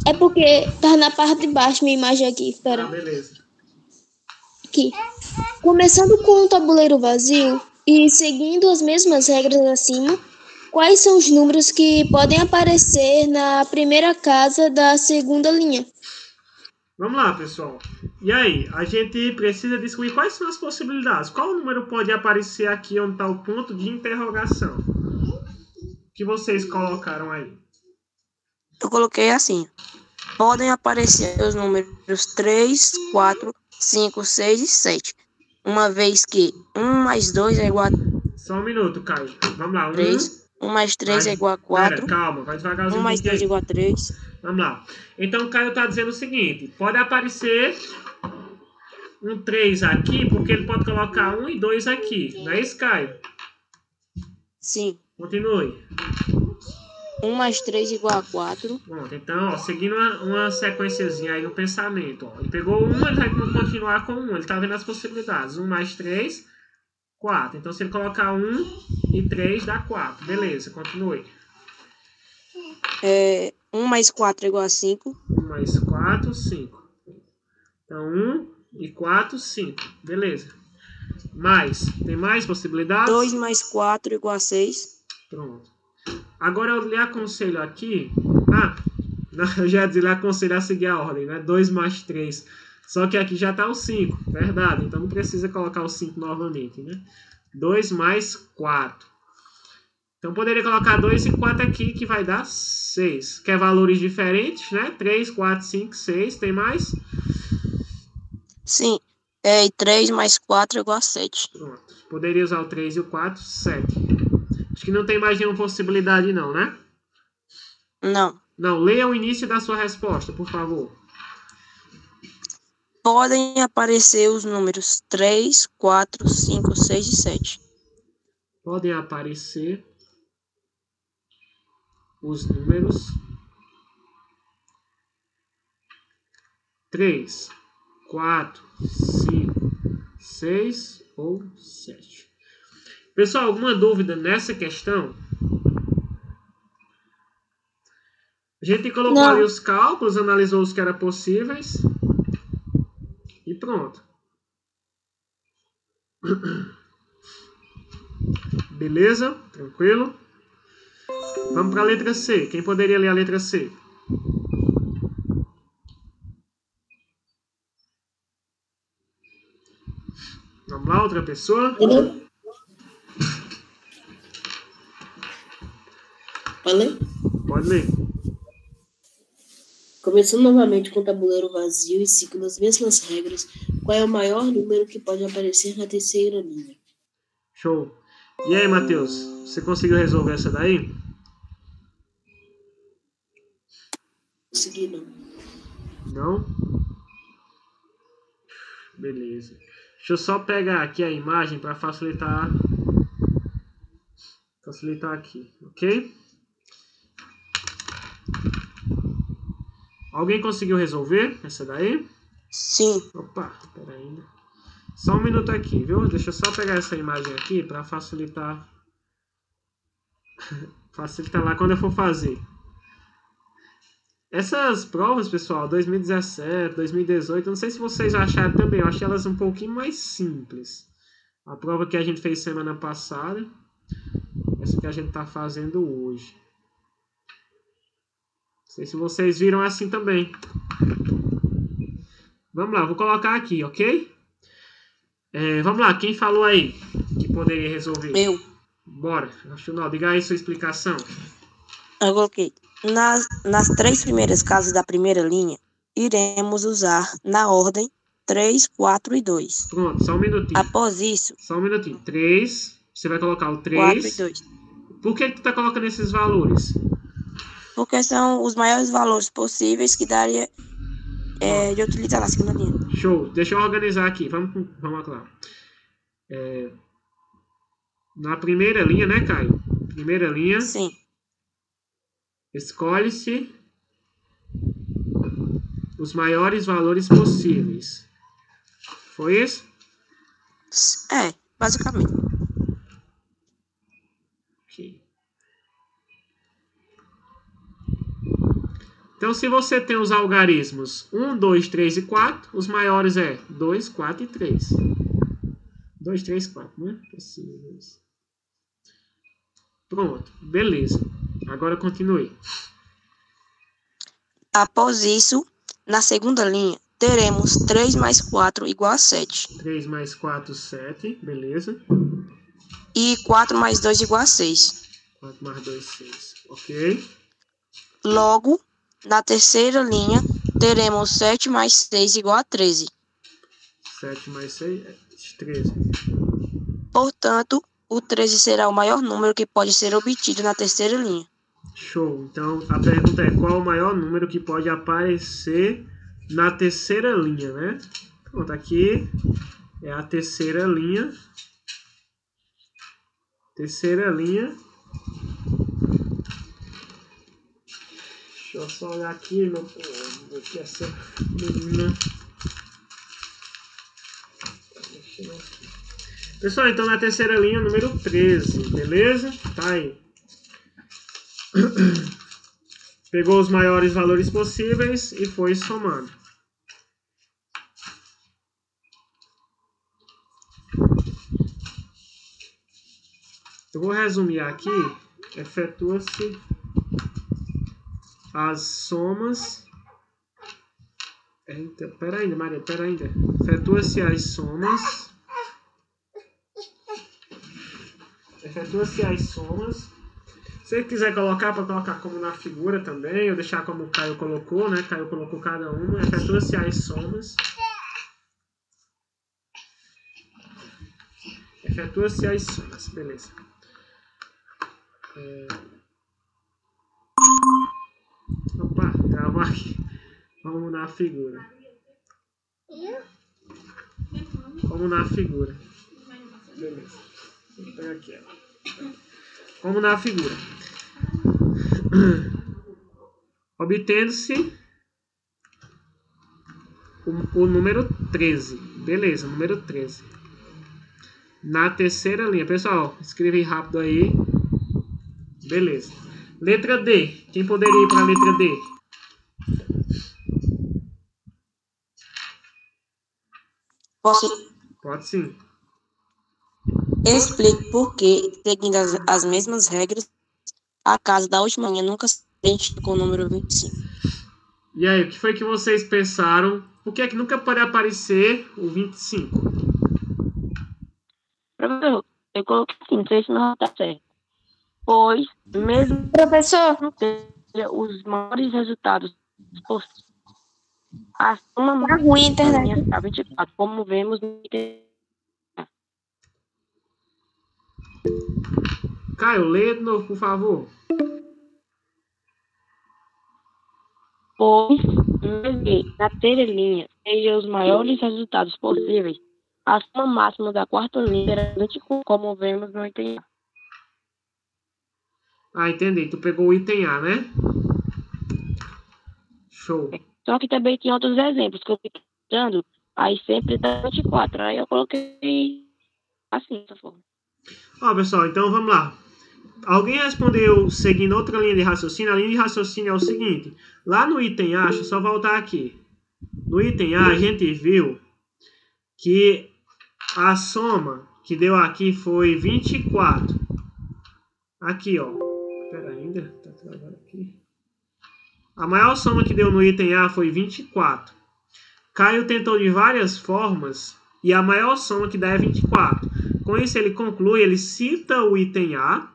É porque tá na parte de baixo minha imagem aqui. Pera. Ah, beleza. Aqui. Começando com o tabuleiro vazio e seguindo as mesmas regras acima, quais são os números que podem aparecer na primeira casa da segunda linha? Vamos lá, pessoal. E aí, a gente precisa descobrir quais são as possibilidades. Qual número pode aparecer aqui onde está o ponto de interrogação? O que vocês colocaram aí? Eu coloquei assim. Podem aparecer os números 3, 4, 5, 6 e 7. Uma vez que 1 mais 2 é igual a Só um minuto, Caio. Vamos lá. 3. 1 mais 3 é igual a 4. Pera, calma, vai devagarzinho. 1 mais 2 é igual a 3. Vamos lá. Então o Caio está dizendo o seguinte. Pode aparecer um 3 aqui, porque ele pode colocar 1 e 2 aqui. Não é isso, Caio? Sim. Continue. 1 mais 3 igual a 4. Pronto, então, ó, seguindo uma sequenciazinha aí no pensamento. Ó. Ele pegou 1, ele vai continuar com 1. Ele está vendo as possibilidades. 1 mais 3, 4. Então, se ele colocar 1 e 3, dá 4. Beleza, continue. 1 mais 4 é igual a 5. 1 mais 4, 5. Então, 1 e 4, 5. Beleza. Mais. Tem mais possibilidades? 2 mais 4 igual a 6. Pronto. Agora eu lhe aconselho aqui... Eu já ia dizer, ele aconselha a seguir a ordem, né? 2 mais 3. Só que aqui já está o 5, verdade. Então não precisa colocar o 5 novamente, né? 2 mais 4. Então poderia colocar 2 e 4 aqui, que vai dar 6. Quer valores diferentes, né? 3, 4, 5, 6. Tem mais? Sim. E 3 mais 4 é igual a 7. Pronto. Poderia usar o 3 e o 4, 7. Acho que não tem mais nenhuma possibilidade não, né? Não. Não, leia o início da sua resposta, por favor. Podem aparecer os números 3, 4, 5, 6 e 7. Podem aparecer os números 3, 4, 5, 6 ou 7. Pessoal, alguma dúvida nessa questão? A gente colocou ali os cálculos, analisou os que eram possíveis e pronto. Beleza? Tranquilo? Vamos para a letra C. Quem poderia ler a letra C? Vamos lá, outra pessoa? Pode ler? Pode ler. Começando novamente com o tabuleiro vazio e seguindo as mesmas regras, qual é o maior número que pode aparecer na terceira linha? Show. E aí, Matheus? Você conseguiu resolver essa daí? Consegui, não. Não? Beleza. Deixa eu só pegar aqui a imagem para facilitar aqui, ok? Alguém conseguiu resolver essa daí? Sim. Opa, pera aí. Só um minuto aqui, viu? Deixa eu só pegar essa imagem aqui para facilitar lá quando eu for fazer. Essas provas, pessoal, 2017, 2018, eu não sei se vocês acharam também, eu achei elas um pouquinho mais simples. A prova que a gente fez semana passada, essa que a gente está fazendo hoje. Não sei se vocês viram assim também. Vamos lá, vou colocar aqui, ok? Vamos lá, quem falou aí que poderia resolver? Eu. Bora, Chunol, diga aí sua explicação. Eu coloquei. Nas 3 primeiras casas da primeira linha, iremos usar na ordem 3, 4 e 2. Pronto, só um minutinho. Após isso... Só um minutinho. 3, você vai colocar o 3. 4 e 2. Por que tu tá colocando esses valores? Porque são os maiores valores possíveis que daria de utilizar na segunda linha. Show. Deixa eu organizar aqui. Vamos lá. Na primeira linha, né, Caio? Primeira linha. Sim. Escolhe-se os maiores valores possíveis. Foi isso? Basicamente. Ok. Então, se você tem os algarismos 1, 2, 3 e 4, os maiores é 2, 4 e 3. 2, 3, 4, né? Possíveis. Pronto, beleza. Agora continue. Após isso, na segunda linha, teremos 3 mais 4 igual a 7. 3 mais 4, 7, beleza. E 4 mais 2 igual a 6. 4 mais 2, 6, ok. Logo, na terceira linha, teremos 7 mais 6 igual a 13. 7 mais 6, 13. Portanto, o 13 será o maior número que pode ser obtido na terceira linha. Show. Então, a pergunta é qual o maior número que pode aparecer na terceira linha, né? Pronto, aqui é a terceira linha. Terceira linha. Deixa eu só olhar aqui, aqui essa menina. Pessoal, então na terceira linha, número 13, beleza? Tá aí. Pegou os maiores valores possíveis e foi somando. Eu vou resumir aqui. Efetua-se as somas... Eita, pera ainda, Maria, pera ainda. Efetua-se as somas... Efetua-se as somas... Se você quiser colocar, para colocar como na figura também, ou deixar como o Caio colocou, né? Caio colocou cada uma. Efetua-se as somas... Efetua-se as somas, beleza. Opa, travou aqui. Vamos na figura. Vamos na figura. Beleza. Vou pegar aqui, ó. Vamos na figura. Obtendo-se o número 13. Beleza, número 13. Na terceira linha. Pessoal, escreve rápido aí. Beleza. Letra D. Quem poderia ir para a letra D? Posso? Pode sim. Explique por que, seguindo as mesmas regras, a casa da última linha nunca se preenche com o número 25. E aí, o que foi que vocês pensaram? Por que é que nunca pode aparecer o 25? Professor, eu coloquei assim, não sei se não está certo. Pois, mesmo Professor, que os maiores resultados possíveis, a soma tá ruim a internet. linha está 24, como vemos no item. Caio, lê de novo, por favor. Pois, mesmo que na terceira linha sejam os maiores resultados possíveis, a soma máxima da quarta linha será 24, como vemos no item A. Ah, entendi. Tu pegou o item A, né? Show. Só que também tem outros exemplos que eu fiquei dando, aí sempre dá 24. Aí eu coloquei assim, dessa forma. Ó, pessoal, então vamos lá. Alguém respondeu seguindo outra linha de raciocínio. A linha de raciocínio é o seguinte. Lá no item A, deixa eu só voltar aqui. No item A, a gente viu que a soma que deu aqui foi 24. Aqui, ó. Espera ainda. Tá travado aqui. A maior soma que deu no item A foi 24. Caio tentou de várias formas e a maior soma que dá é 24. Com isso ele conclui, ele cita o item A.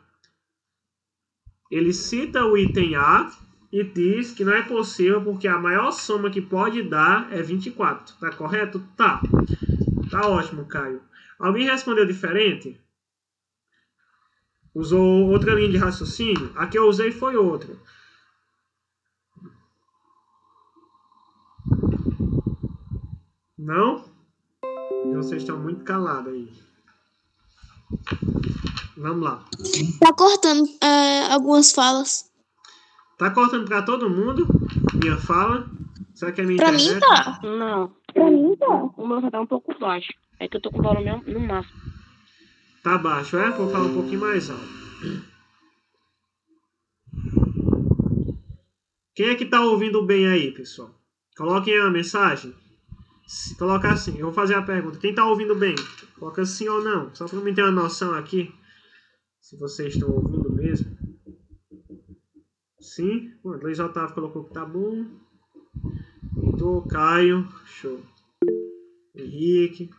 Ele cita o item A e diz que não é possível porque a maior soma que pode dar é 24. Tá correto? Tá. Tá ótimo, Caio. Alguém respondeu diferente? Usou outra linha de raciocínio? A que eu usei foi outra. Não? Vocês estão muito calados aí. Vamos lá. Tá cortando algumas falas. Tá cortando pra todo mundo minha fala? Será que é minha Pra internet? mim tá. Não, Pra mim tá. o meu já tá um pouco baixo. É que eu tô com o volume no máximo. Tá baixo, é? Vou falar um pouquinho mais alto. Quem é que tá ouvindo bem aí, pessoal? Coloquem aí uma mensagem. Se colocar assim, eu vou fazer a pergunta. Quem tá ouvindo bem? Coloca sim ou não. Só pra mim ter uma noção aqui. Se vocês estão ouvindo mesmo. Sim? O Luiz Otávio colocou que tá bom. Heitor, Caio. Show. Henrique.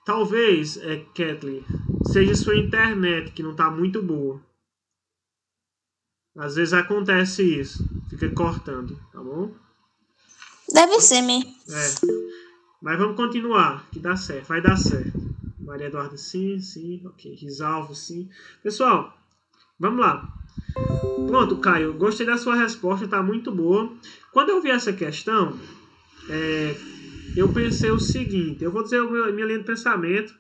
Talvez, Kathleen, seja sua internet que não tá muito boa. Às vezes acontece isso. Fica cortando, tá bom? Deve ser mesmo. Mas vamos continuar, que dá certo, vai dar certo. Maria Eduarda, sim, ok. Risalvo, sim. Pessoal, vamos lá. Pronto, Caio, gostei da sua resposta, tá muito boa. Quando eu vi essa questão, eu pensei o seguinte, eu vou dizer a minha linha de pensamento,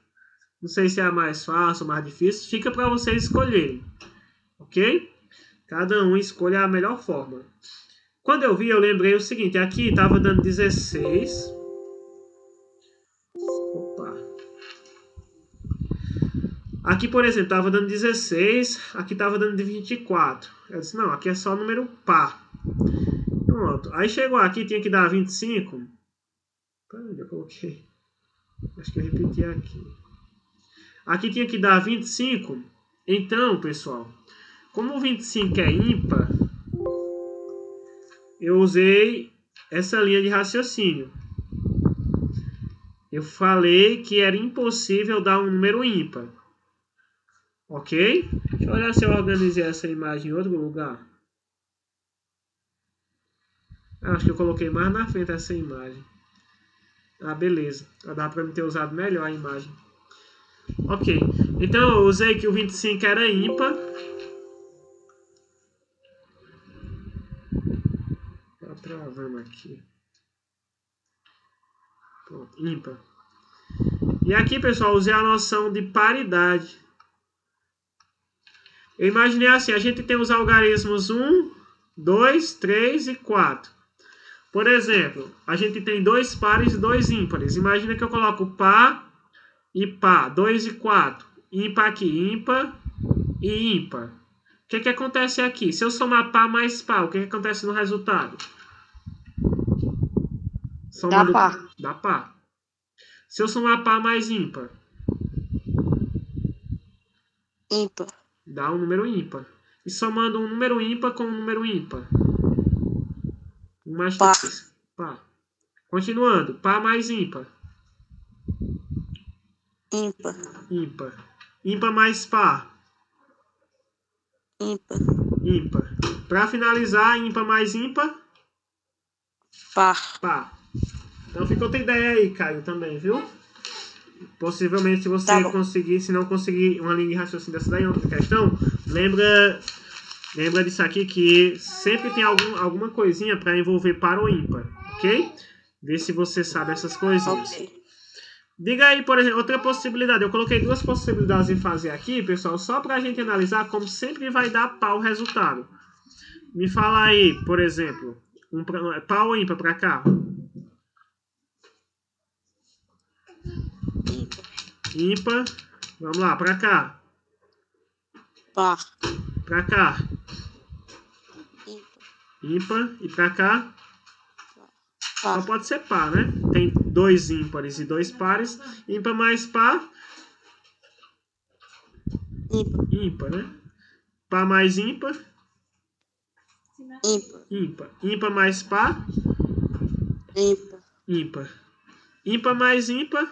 não sei se é a mais fácil ou mais difícil, fica para vocês escolherem, ok? Cada um escolha a melhor forma. Quando eu vi, eu lembrei o seguinte, aqui estava dando 16. Opa. Aqui, por exemplo, estava dando 16, aqui estava dando 24. Eu disse, não, aqui é só número par. Pronto. Aí chegou aqui, tinha que dar 25. Onde eu coloquei? Acho que eu repeti aqui. Aqui tinha que dar 25. Então, pessoal, como o 25 é ímpar, eu usei essa linha de raciocínio. Eu falei que era impossível dar um número ímpar. Ok? Deixa eu olhar se eu organizei essa imagem em outro lugar. Acho que eu coloquei mais na frente essa imagem. Ah, beleza. Dá para me ter usado melhor a imagem. Ok. Então eu usei que o 25 era ímpar. Tá travando aqui. Pronto, ímpar. E aqui, pessoal, eu usei a noção de paridade. Eu imaginei assim, a gente tem os algarismos 1, 2, 3 e 4. Por exemplo, a gente tem 2 pares e 2 ímpares. Imagina que eu coloco par e par, 2 e 4. Ímpar aqui, ímpar e ímpar. O que acontece aqui? Se eu somar par mais par, o que acontece no resultado? Dá par. Dá par. Se eu somar par mais ímpar? Ímpar. Dá um número ímpar. E somando um número ímpar com um número ímpar? 1 mais 3. Par. Continuando. Par mais ímpar? Ímpar. Ímpar. Ímpar mais par? Ímpar. Ímpar. Para finalizar, ímpar mais ímpar? Par. Par. Então fica outra ideia aí, Caio, também, viu? Possivelmente, se você conseguir, se não conseguir uma linha de raciocínio dessa daí, outra questão, lembra disso aqui que sempre tem alguma coisinha para envolver par ou ímpar, ok? Vê se você sabe essas coisinhas. Ok. Diga aí, por exemplo, outra possibilidade. Eu coloquei 2 possibilidades de fazer aqui, pessoal, só para a gente analisar como sempre vai dar par o resultado. Me fala aí, por exemplo, par ou ímpar para cá? Ímpar. Vamos lá, para cá. Par. Para cá. Ímpar. Ímpar. E para cá? Par. Só pode ser par, né? Tem 2 ímpares e 2 pares. Ímpar mais par? Ímpar. Ímpar, né? Par mais ímpar? Ímpar. Ímpar. Ímpar mais par? Ímpar. Ímpar. Ímpar mais ímpar?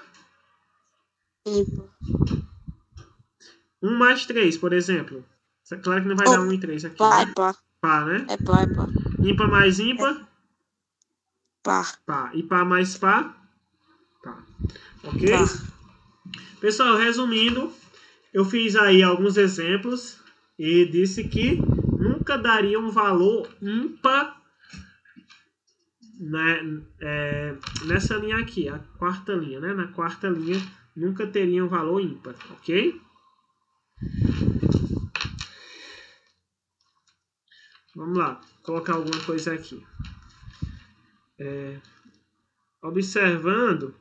Ímpar. 1 mais 3, por exemplo. Claro que não vai dar 1 e 3 aqui. Par, Né? par. Par, né? É par, é par. Ímpar mais ímpar? Par. Par. E par mais par? Par. Ok? Par. Pessoal, resumindo, eu fiz aí alguns exemplos e disse que nunca daria um valor ímpar, né, nessa linha aqui, a quarta linha, né? Na quarta linha nunca teria um valor ímpar, ok? Vamos lá, colocar alguma coisa aqui. Observando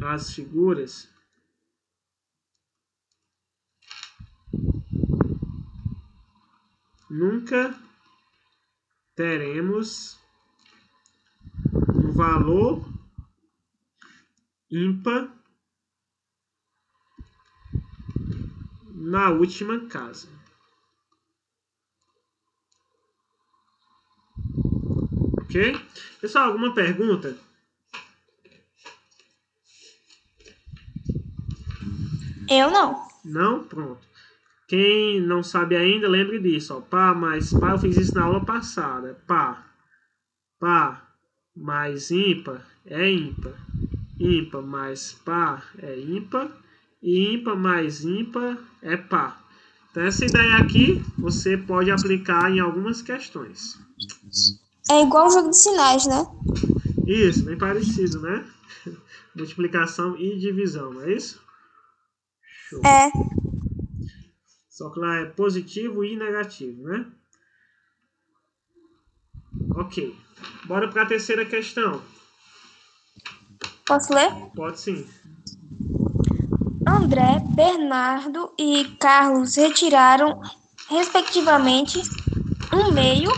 as figuras, nunca teremos um valor ímpar na última casa. Ok? Pessoal, alguma pergunta? Eu não. Não? Pronto. Quem não sabe ainda, lembre disso. Ó. Par mais par, eu fiz isso na aula passada. Par. Par mais ímpar é ímpar. Ímpar mais par é ímpar. E ímpar mais ímpar é par. Então, essa ideia aqui você pode aplicar em algumas questões. É igual o jogo de sinais, né? Isso, bem parecido, né? Multiplicação e divisão, não é isso? Show. É. Só que lá é positivo e negativo, né? Ok. Bora para a terceira questão. Posso ler? Pode sim. André, Bernardo e Carlos retiraram, respectivamente, 1/2,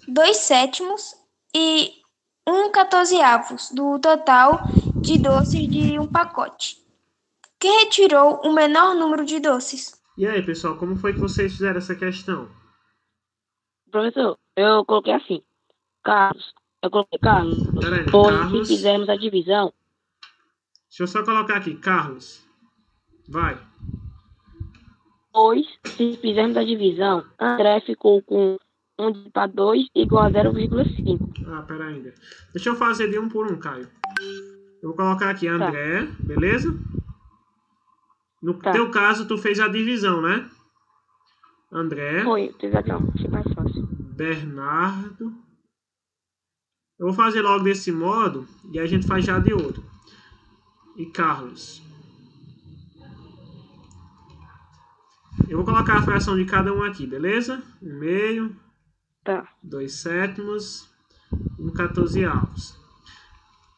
2/7 e 1/14 do total de doces de um pacote. Quem retirou o menor número de doces? E aí, pessoal, como foi que vocês fizeram essa questão? Professor, eu coloquei assim. Carlos. Eu coloquei Carlos. Peraí, Pois Carlos. se fizermos a divisão, Deixa eu só colocar aqui, Carlos. Vai. André ficou com 1 para 2 igual a 0,5. Ah, pera ainda. Deixa eu fazer de um por um, Caio. Eu vou colocar aqui Tá. André, beleza? No Tá. teu caso, tu fez a divisão, né? André, Foi, não, achei mais fácil. Bernardo. Eu vou fazer logo desse modo e a gente faz já de outro. E Carlos. Eu vou colocar a fração de cada um aqui, beleza? 1/2, Tá. 2/7, 1/14.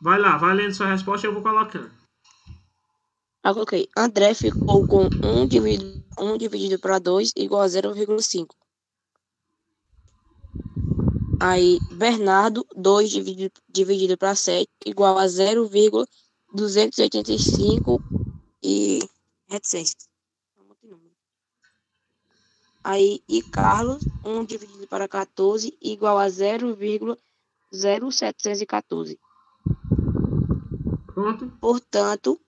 Vai lá, vai lendo sua resposta e eu vou colocando. Eu coloquei. André ficou com 1 dividido para 2 igual a 0,5. Aí, Bernardo, 2 dividido para 7 igual a 0,285 e reticências. Aí, e Carlos, 1 dividido para 14 igual a 0,0714. Pronto? Portanto,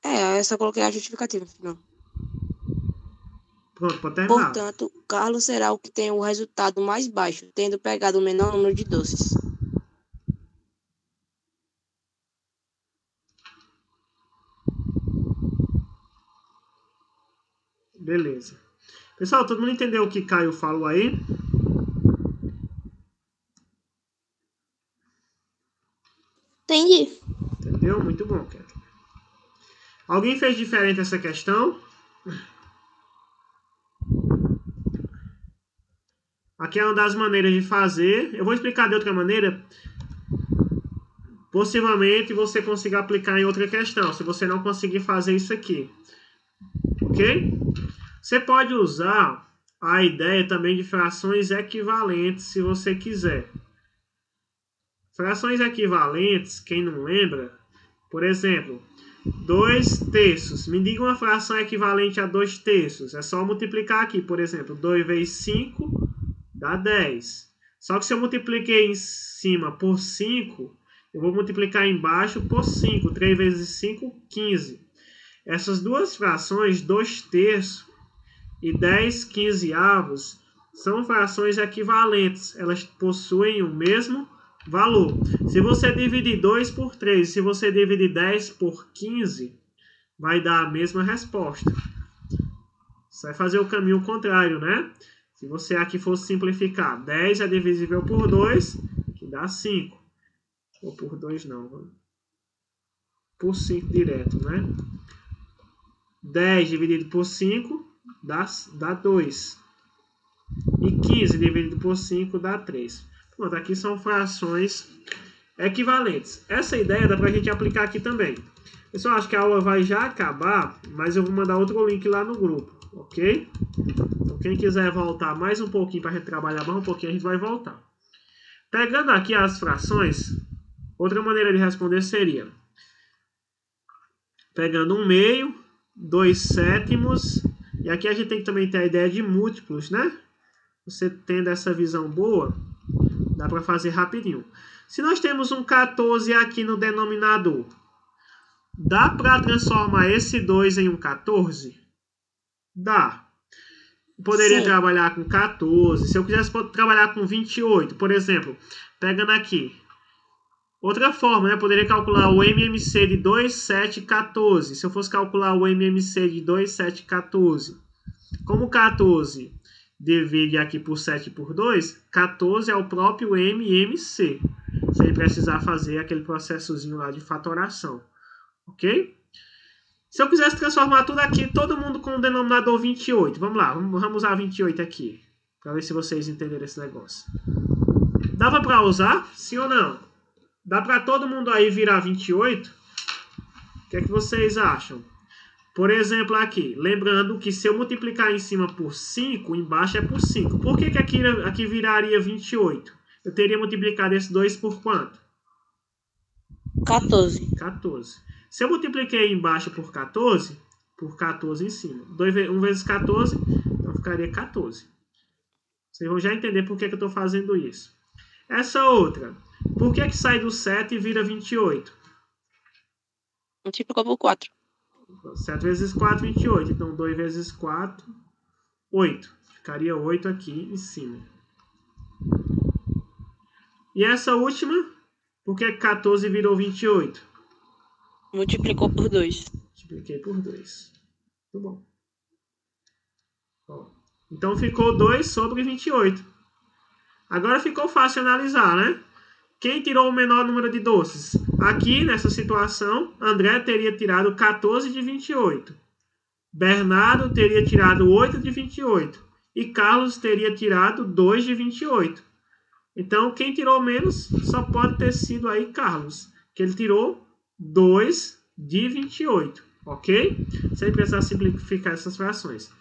essa eu coloquei a justificativa. Não. Pronto, pode terminar. Portanto, Carlos será o que tem o resultado mais baixo, tendo pegado o menor número de doces. Beleza. Pessoal, todo mundo entendeu o que Caio falou aí? Entendi. Entendeu? Muito bom, Kathleen. Alguém fez diferente essa questão? Aqui é uma das maneiras de fazer. Eu vou explicar de outra maneira. Possivelmente você consiga aplicar em outra questão, se você não conseguir fazer isso aqui. Ok? Você pode usar a ideia também de frações equivalentes, se você quiser. Frações equivalentes, quem não lembra, por exemplo, 2/3. Me diga uma fração equivalente a 2/3. É só multiplicar aqui, por exemplo, 2 vezes 5 dá 10. Só que se eu multipliquei em cima por 5, eu vou multiplicar embaixo por 5. 3 vezes 5, 15. Essas duas frações, 2/3 e 10/15, são frações equivalentes. Elas possuem o mesmo valor. Se você dividir 2 por 3, se você dividir 10 por 15, vai dar a mesma resposta. Você vai fazer o caminho contrário, né? Se você aqui fosse simplificar, 10 é divisível por 2, que dá 5. Ou por 2 não, por 5 direto, né? 10 dividido por 5 dá 2. E 15 dividido por 5 dá 3. Pronto, aqui são frações equivalentes. Essa ideia dá pra gente aplicar aqui também. Pessoal, acho que a aula vai já acabar, mas eu vou mandar outro link lá no grupo, ok? Então, quem quiser voltar mais um pouquinho para a gente trabalhar mais um pouquinho, a gente vai voltar. Pegando aqui as frações, outra maneira de responder seria pegando 1/2, 2/7, e aqui a gente tem que também ter a ideia de múltiplos, né? Você tendo essa visão boa, dá para fazer rapidinho. Se nós temos um 14 aqui no denominador, dá para transformar esse 2 em um 14? Dá. Poderia trabalhar com 14. Se eu quisesse trabalhar com 28, por exemplo, pegando aqui. Outra forma, né? Poderia calcular o MMC de 2, 7, 14. Se eu fosse calcular o MMC de 2, 7, 14. Como 14 divide aqui por 7 por 2, 14 é o próprio MMC. Sem precisar fazer aquele processozinho lá de fatoração. Ok? Se eu quisesse transformar tudo aqui, todo mundo com o denominador 28. Vamos lá, vamos usar 28 aqui. Para ver se vocês entenderam esse negócio. Dava para usar? Sim ou não? Dá para todo mundo aí virar 28? O que é que vocês acham? Por exemplo, aqui, lembrando que se eu multiplicar em cima por 5, embaixo é por 5. Por que aqui viraria 28? Eu teria multiplicado esse 2 por quanto? 14. 14. Se eu multipliquei embaixo por 14 em cima. 1 vezes 14, então ficaria 14. Vocês vão já entender por que eu estou fazendo isso. Essa outra. Por que sai do 7 e vira 28? Multiplicou por 4. 7 vezes 4, 28. Então, 2 vezes 4, 8. Ficaria 8 aqui em cima. E essa última, por que 14 virou 28? Multiplicou por 2. Multipliquei por 2. Muito bom. Ó, então, ficou 2 sobre 28. Agora ficou fácil analisar, né? Quem tirou o menor número de doces? Aqui, nessa situação, André teria tirado 14 de 28. Bernardo teria tirado 8 de 28. E Carlos teria tirado 2 de 28. Então, quem tirou menos só pode ter sido aí Carlos, que ele tirou 2 de 28. Ok? Sem precisar simplificar essas frações.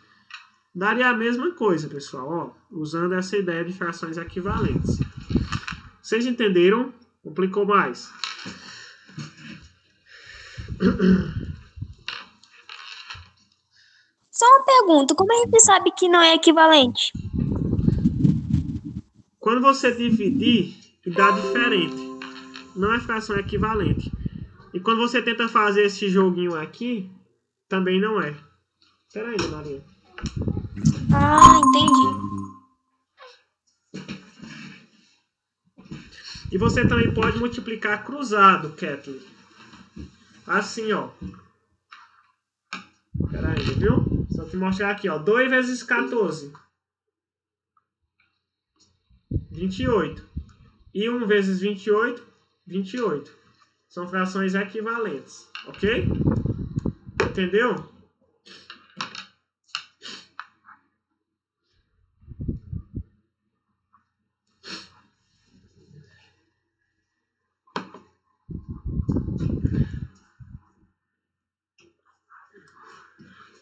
Daria a mesma coisa, pessoal, ó, usando essa ideia de frações equivalentes. Vocês entenderam? Complicou mais. Só uma pergunta, como a gente sabe que não é equivalente? Quando você dividir, dá diferente. Não é fração equivalente. E quando você tenta fazer esse joguinho aqui, também não é. Espera aí, Maria. Ah, entendi. E você também pode multiplicar cruzado, Kathleen. Assim, ó. Espera aí, viu? Só te mostrar aqui, ó. 2 vezes 14. 28. E 1 vezes 28, 28. São frações equivalentes. Ok? Entendeu?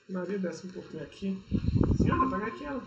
Maria, desce um pouquinho aqui. Senhora, pega aqui ela.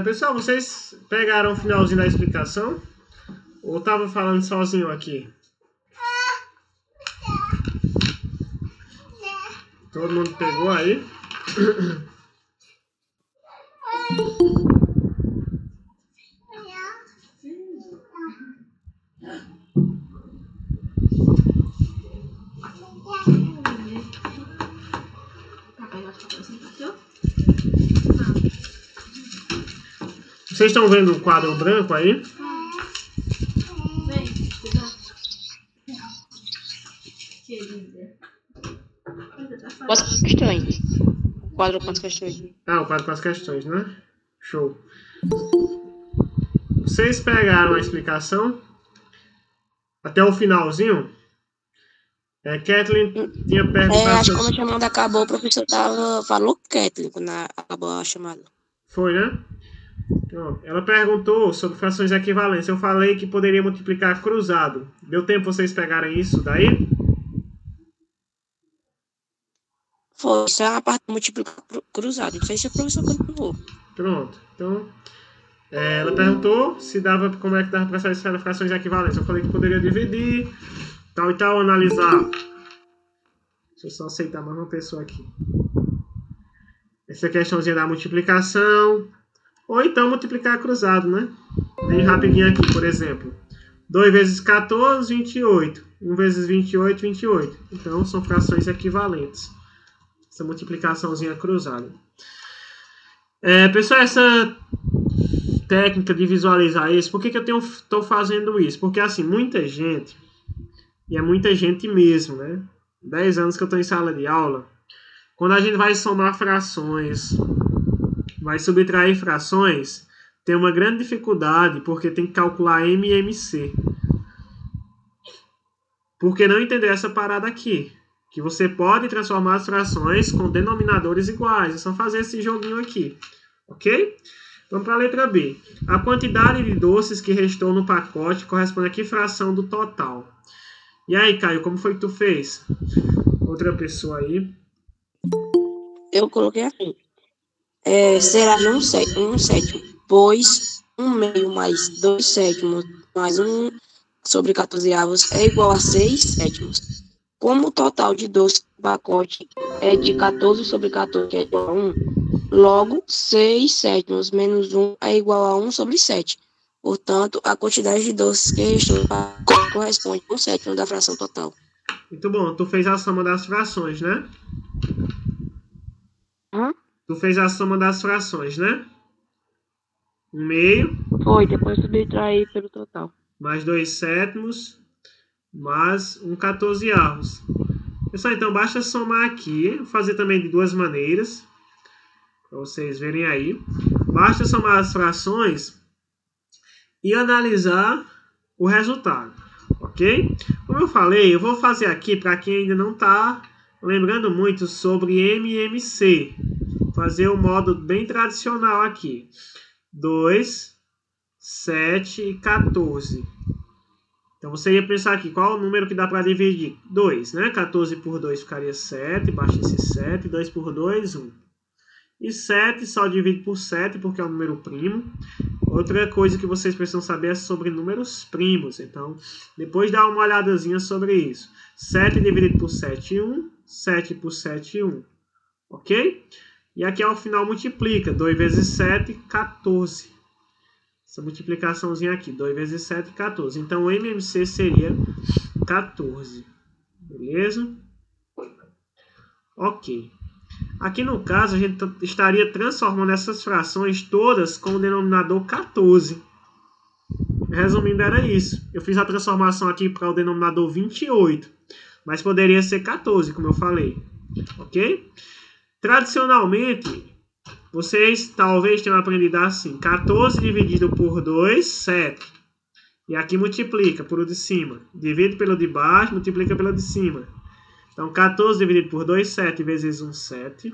Pessoal, vocês pegaram o finalzinho da explicação? Ou eu tava falando sozinho aqui? Todo mundo pegou aí? Vocês estão vendo o quadro branco aí? Quantas questões? O quadro com as questões. Ah, o quadro com as questões, né? Show. Vocês pegaram a explicação? Até o finalzinho? Kathleen tinha perguntado... acho que quando a chamada acabou, o professor falou Kathleen quando acabou a chamada. Foi, né? Pronto. Ela perguntou sobre frações equivalentes. Eu falei que poderia multiplicar cruzado. Deu tempo vocês pegarem isso daí? Foi, isso é a parte de multiplicar cruzado. Não sei se o professor continuou. Pronto. Então, ela perguntou se dava, como é que dava para essas frações equivalentes. Eu falei que poderia dividir, tal e tal, analisar. Deixa eu só aceitar mais uma pessoa aqui. Essa questãozinha da multiplicação. Ou então multiplicar cruzado, né? Bem rapidinho aqui, por exemplo. 2 vezes 14, 28. 1 vezes 28, 28. Então, são frações equivalentes. Essa multiplicaçãozinha cruzada. Pessoal, essa técnica de visualizar isso, por que eu estou fazendo isso? Porque, assim, muita gente e é muita gente mesmo, né? 10 anos que eu estou em sala de aula. Quando a gente vai somar frações, vai subtrair frações, tem uma grande dificuldade, porque tem que calcular M e MC. Por que não entender essa parada aqui? Que você pode transformar as frações com denominadores iguais. É só fazer esse joguinho aqui. Ok? Vamos para a letra B. A quantidade de doces que restou no pacote corresponde a que fração do total? E aí, Caio, como foi que tu fez? Outra pessoa aí. Eu coloquei assim. Será de um sétimo, pois 1/2 mais 2 sétimos mais 1 sobre 14 avos é igual a 6 sétimos. Como o total de doces do pacote é de 14 sobre 14, que é igual a 1, logo 6 sétimos menos 1 é igual a 1 sobre 7. Portanto, a quantidade de doces que restou no pacote corresponde a 1 sétimo da fração total. Muito bom. Tu fez a soma das frações, né? Tu fez a soma das frações, né? 1/2. Foi, depois subtrair pelo total. Mais 2 sétimos, mais 1/14. Pessoal, então basta somar aqui. Vou fazer também de duas maneiras, para vocês verem aí. Basta somar as frações e analisar o resultado, ok? Como eu falei, eu vou fazer aqui para quem ainda não está lembrando muito sobre M e MC. Fazer o modo bem tradicional aqui. 2, 7 e 14. Então você ia pensar aqui, qual é o número que dá para dividir? 2, né? 14 por 2 ficaria 7, baixa esse 7, 2 por 2, 1. E 7 só divide por 7 porque é um número primo. Outra coisa que vocês precisam saber é sobre números primos. Então, depois dá uma olhadazinha sobre isso. 7 dividido por 7, 1. 7 por 7, 1. Ok? E aqui ao final multiplica. 2 vezes 7, 14. Essa multiplicaçãozinha aqui. 2 vezes 7, 14. Então, o MMC seria 14. Beleza? Ok. Aqui no caso, a gente estaria transformando essas frações todas com o denominador 14. Resumindo, era isso. Eu fiz a transformação aqui para o denominador 28. Mas poderia ser 14, como eu falei. Ok? Tradicionalmente, vocês talvez tenham aprendido assim. 14 dividido por 2, 7. E aqui multiplica por o de cima. Divide pelo de baixo, multiplica pelo de cima. Então, 14 dividido por 2, 7 vezes 1, 7.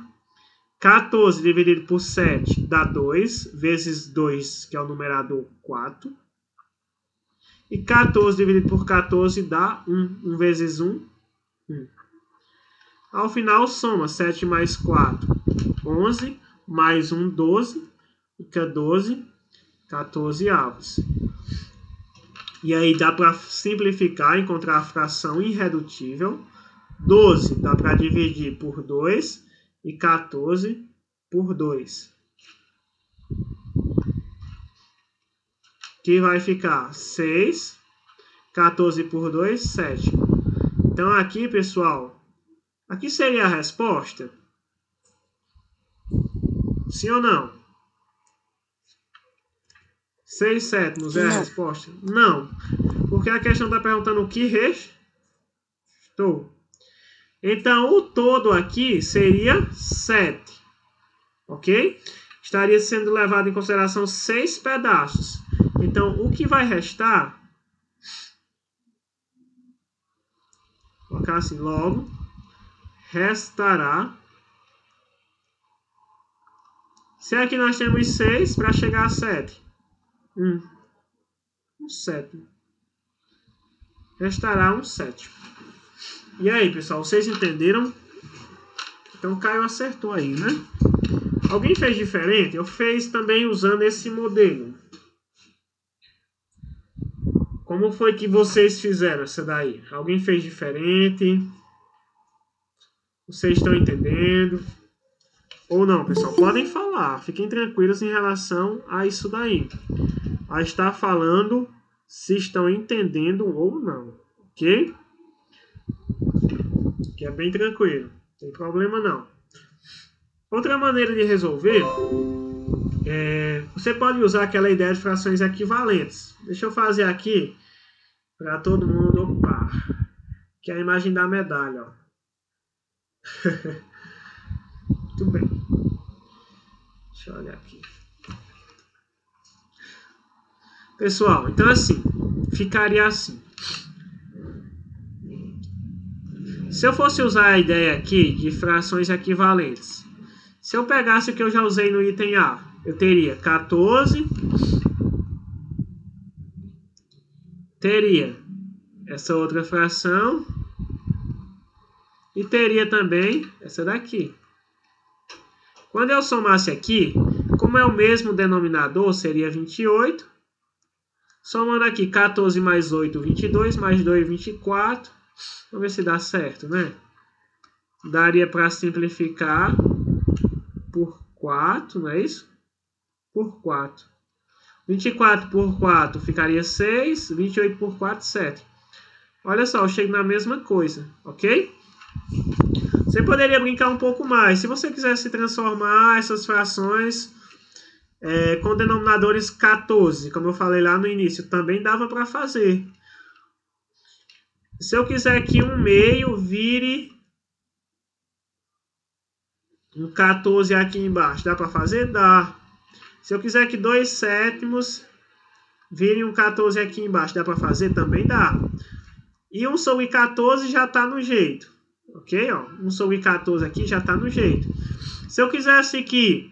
14 dividido por 7 dá 2, vezes 2, que é o numerador, 4. E 14 dividido por 14 dá 1. 1 vezes 1, 1. Ao final, soma 7 mais 4, 11, mais 1, 12. Fica 12, 14 avos. E aí dá para simplificar, encontrar a fração irredutível. 12 dá para dividir por 2 e 14 por 2. Que vai ficar 6, 14 por 2, 7. Então aqui, pessoal, aqui seria a resposta? Sim ou não? 6 sétimos é a resposta? Não, porque a questão está perguntando o que restou. Então, o todo aqui seria 7, ok? Estaria sendo levado em consideração 6 pedaços. Então, o que vai restar, vou colocar assim, logo, restará. Se aqui nós temos 6, para chegar a 7, 1 sétimo. Restará 1 sétimo. E aí, pessoal, vocês entenderam? Então, o Caio acertou aí, né? Alguém fez diferente? Eu fiz também usando esse modelo. Como foi que vocês fizeram essa daí? Alguém fez diferente? Vocês estão entendendo? Ou não, pessoal? Podem falar. Fiquem tranquilos em relação a isso daí. A estar falando se estão entendendo ou não. Ok? Que é bem tranquilo, não tem problema não. Outra maneira de resolver você pode usar aquela ideia de frações equivalentes. Deixa eu fazer aqui para todo mundo. Opa! Que é a imagem da medalha, ó. Muito bem. Deixa eu olhar aqui. Pessoal, então assim, ficaria assim. Se eu fosse usar a ideia aqui de frações equivalentes, se eu pegasse o que eu já usei no item A, eu teria 14, teria essa outra fração e teria também essa daqui. Quando eu somasse aqui, como é o mesmo denominador, seria 28. Somando aqui 14 mais 8, 22, mais 2, 24. Vamos ver se dá certo, né? Daria para simplificar por 4, não é isso? Por 4. 24 por 4 ficaria 6. 28 por 4, 7. Olha só, eu chego na mesma coisa, ok? Você poderia brincar um pouco mais. Se você quisesse transformar essas frações com denominadores 14, como eu falei lá no início, também dava para fazer. Se eu quiser que 1/2 vire um 14 aqui embaixo, dá para fazer? Dá. Se eu quiser que 2/7 vire um 14 aqui embaixo, dá para fazer? Também dá. E 1 sobre 14 já está no jeito. Ok? Ó, 1 sobre 14 aqui já está no jeito. Se eu quisesse que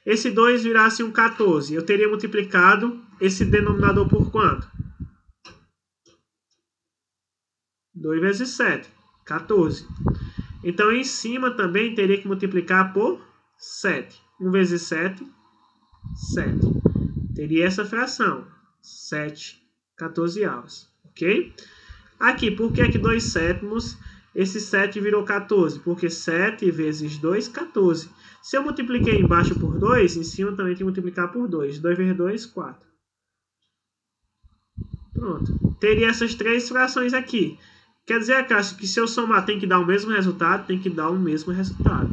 esse 2 virasse um 14, eu teria multiplicado esse denominador por quanto? 2 vezes 7, 14. Então, em cima também teria que multiplicar por 7. 1 vezes 7, 7. Teria essa fração, 7 14avos. Ok? Aqui, por que é que 2/7? Esse 7 virou 14, porque 7 vezes 2, 14. Se eu multipliquei embaixo por 2, em cima também tem que multiplicar por 2. 2 vezes 2, 4. Pronto. Teria essas três frações aqui. Quer dizer, Cássio, que se eu somar tem que dar o mesmo resultado? Tem que dar o mesmo resultado.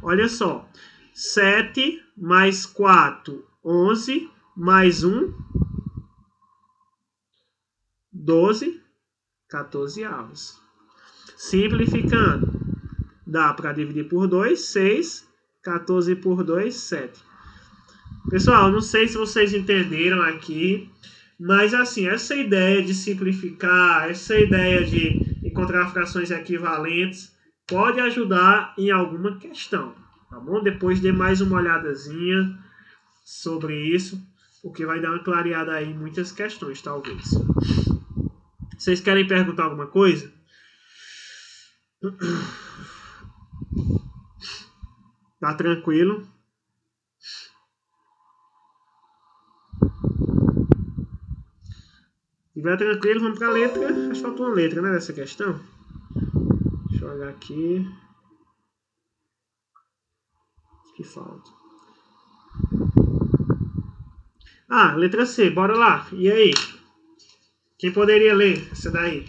Olha só. 7 mais 4, 11, mais 1, 12, 14avos. Simplificando, dá para dividir por 2, 6, 14 por 2, 7. Pessoal, não sei se vocês entenderam aqui, mas assim, essa ideia de simplificar, essa ideia de encontrar frações equivalentes, pode ajudar em alguma questão, tá bom? Depois dê mais uma olhadazinha sobre isso, porque vai dar uma clareada aí em muitas questões, talvez. Vocês querem perguntar alguma coisa? Tá tranquilo? Se estiver tranquilo, vamos para a letra. Acho que falta uma letra, né, dessa questão. Deixa eu olhar aqui. O que falta? Ah, letra C, bora lá. E aí? Quem poderia ler essa daí?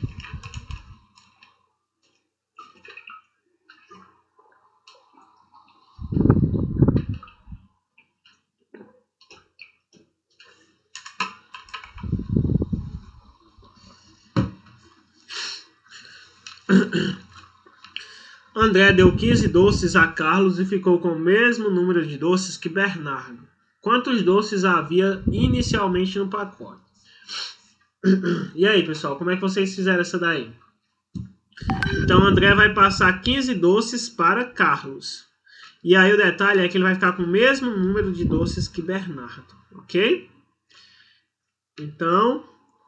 André deu 15 doces a Carlos e ficou com o mesmo número de doces que Bernardo. Quantos doces havia inicialmente no pacote? E aí, pessoal, como é que vocês fizeram essa daí? Então, André vai passar 15 doces para Carlos. E aí, o detalhe é que ele vai ficar com o mesmo número de doces que Bernardo, ok? Então,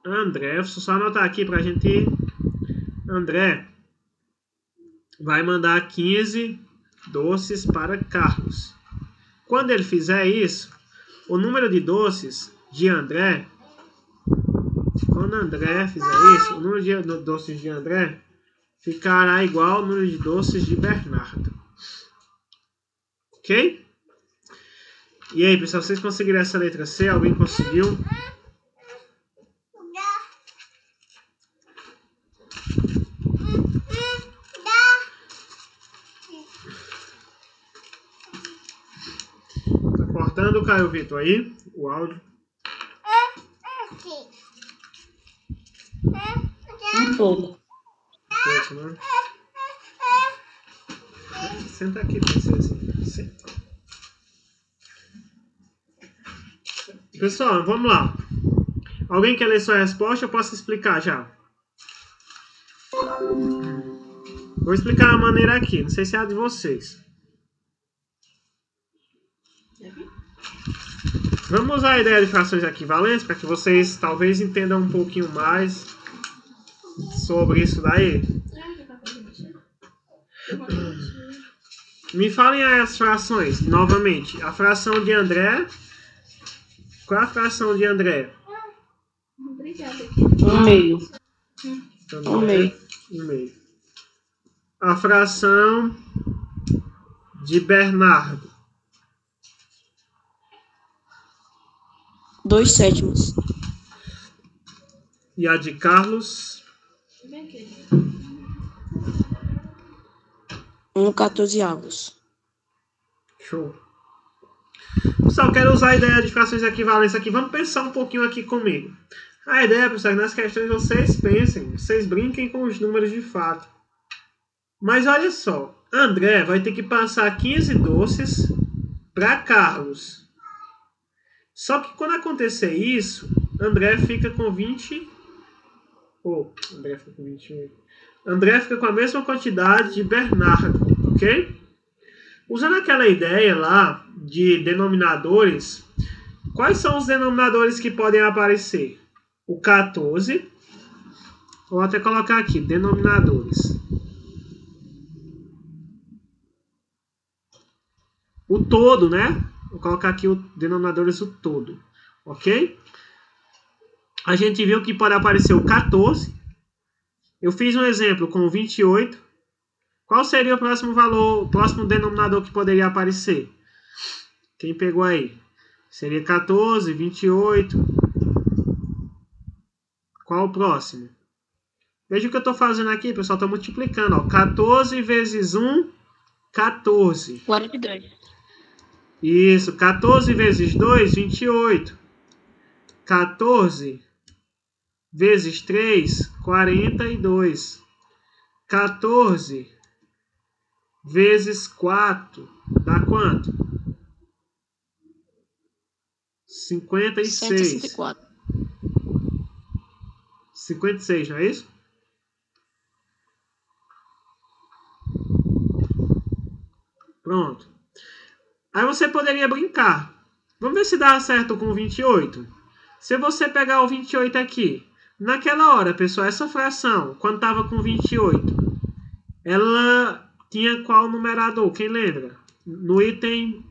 André, vou só anotar aqui para a gente... André vai mandar 15 doces para Carlos. Quando ele fizer isso, o número de doces de André... Quando André fizer isso, o número de doces de André ficará igual ao número de doces de Bernardo. Ok? E aí, pessoal, vocês conseguiram essa letra C? Alguém conseguiu? Tá cortando, Caio Vitor, aí? O áudio? Um pouco. isso, né? Senta aqui, princesinha. Senta. Pessoal, vamos lá. Alguém quer ler sua resposta? Eu posso explicar já. Vou explicar a maneira aqui. Não sei se é a de vocês. Vamos usar a ideia de frações equivalentes para que vocês talvez entendam um pouquinho mais sobre isso daí. Me falem aí as frações, novamente. A fração de André. Qual é a fração de André? 1/2. Então, 1/2. A fração de Bernardo. 2/7. E a de Carlos? 1/14. Show. Pessoal, quero usar a ideia de frações equivalentes aqui. Vamos pensar um pouquinho aqui comigo. A ideia, pessoal, é que nas questões vocês pensem, vocês brinquem com os números de fato. Mas olha só, André vai ter que passar 15 doces para Carlos. Só que quando acontecer isso, André fica com 20... André fica com 28. André fica com a mesma quantidade de Bernardo, ok? Usando aquela ideia lá de denominadores, quais são os denominadores que podem aparecer? O 14, vou até colocar aqui, denominadores. O todo, né? Vou colocar aqui o denominadores, o todo, ok? A gente viu que pode aparecer o 14. Eu fiz um exemplo com o 28. Qual seria o próximo valor, o próximo denominador que poderia aparecer? Quem pegou aí? Seria 14, 28. Qual o próximo? Veja o que eu estou fazendo aqui, pessoal. Estou multiplicando. Ó. 14 vezes 1, 14. 42. Isso. 14 vezes 2, 28. 14 vezes 3, 42. 14 vezes 4 dá quanto? 56. 164. 56, não é isso? Pronto. Aí você poderia brincar. Vamos ver se dá certo com o 28. Se você pegar o 28 aqui, naquela hora, pessoal, essa fração, quando estava com 28, ela tinha qual numerador? Quem lembra? No item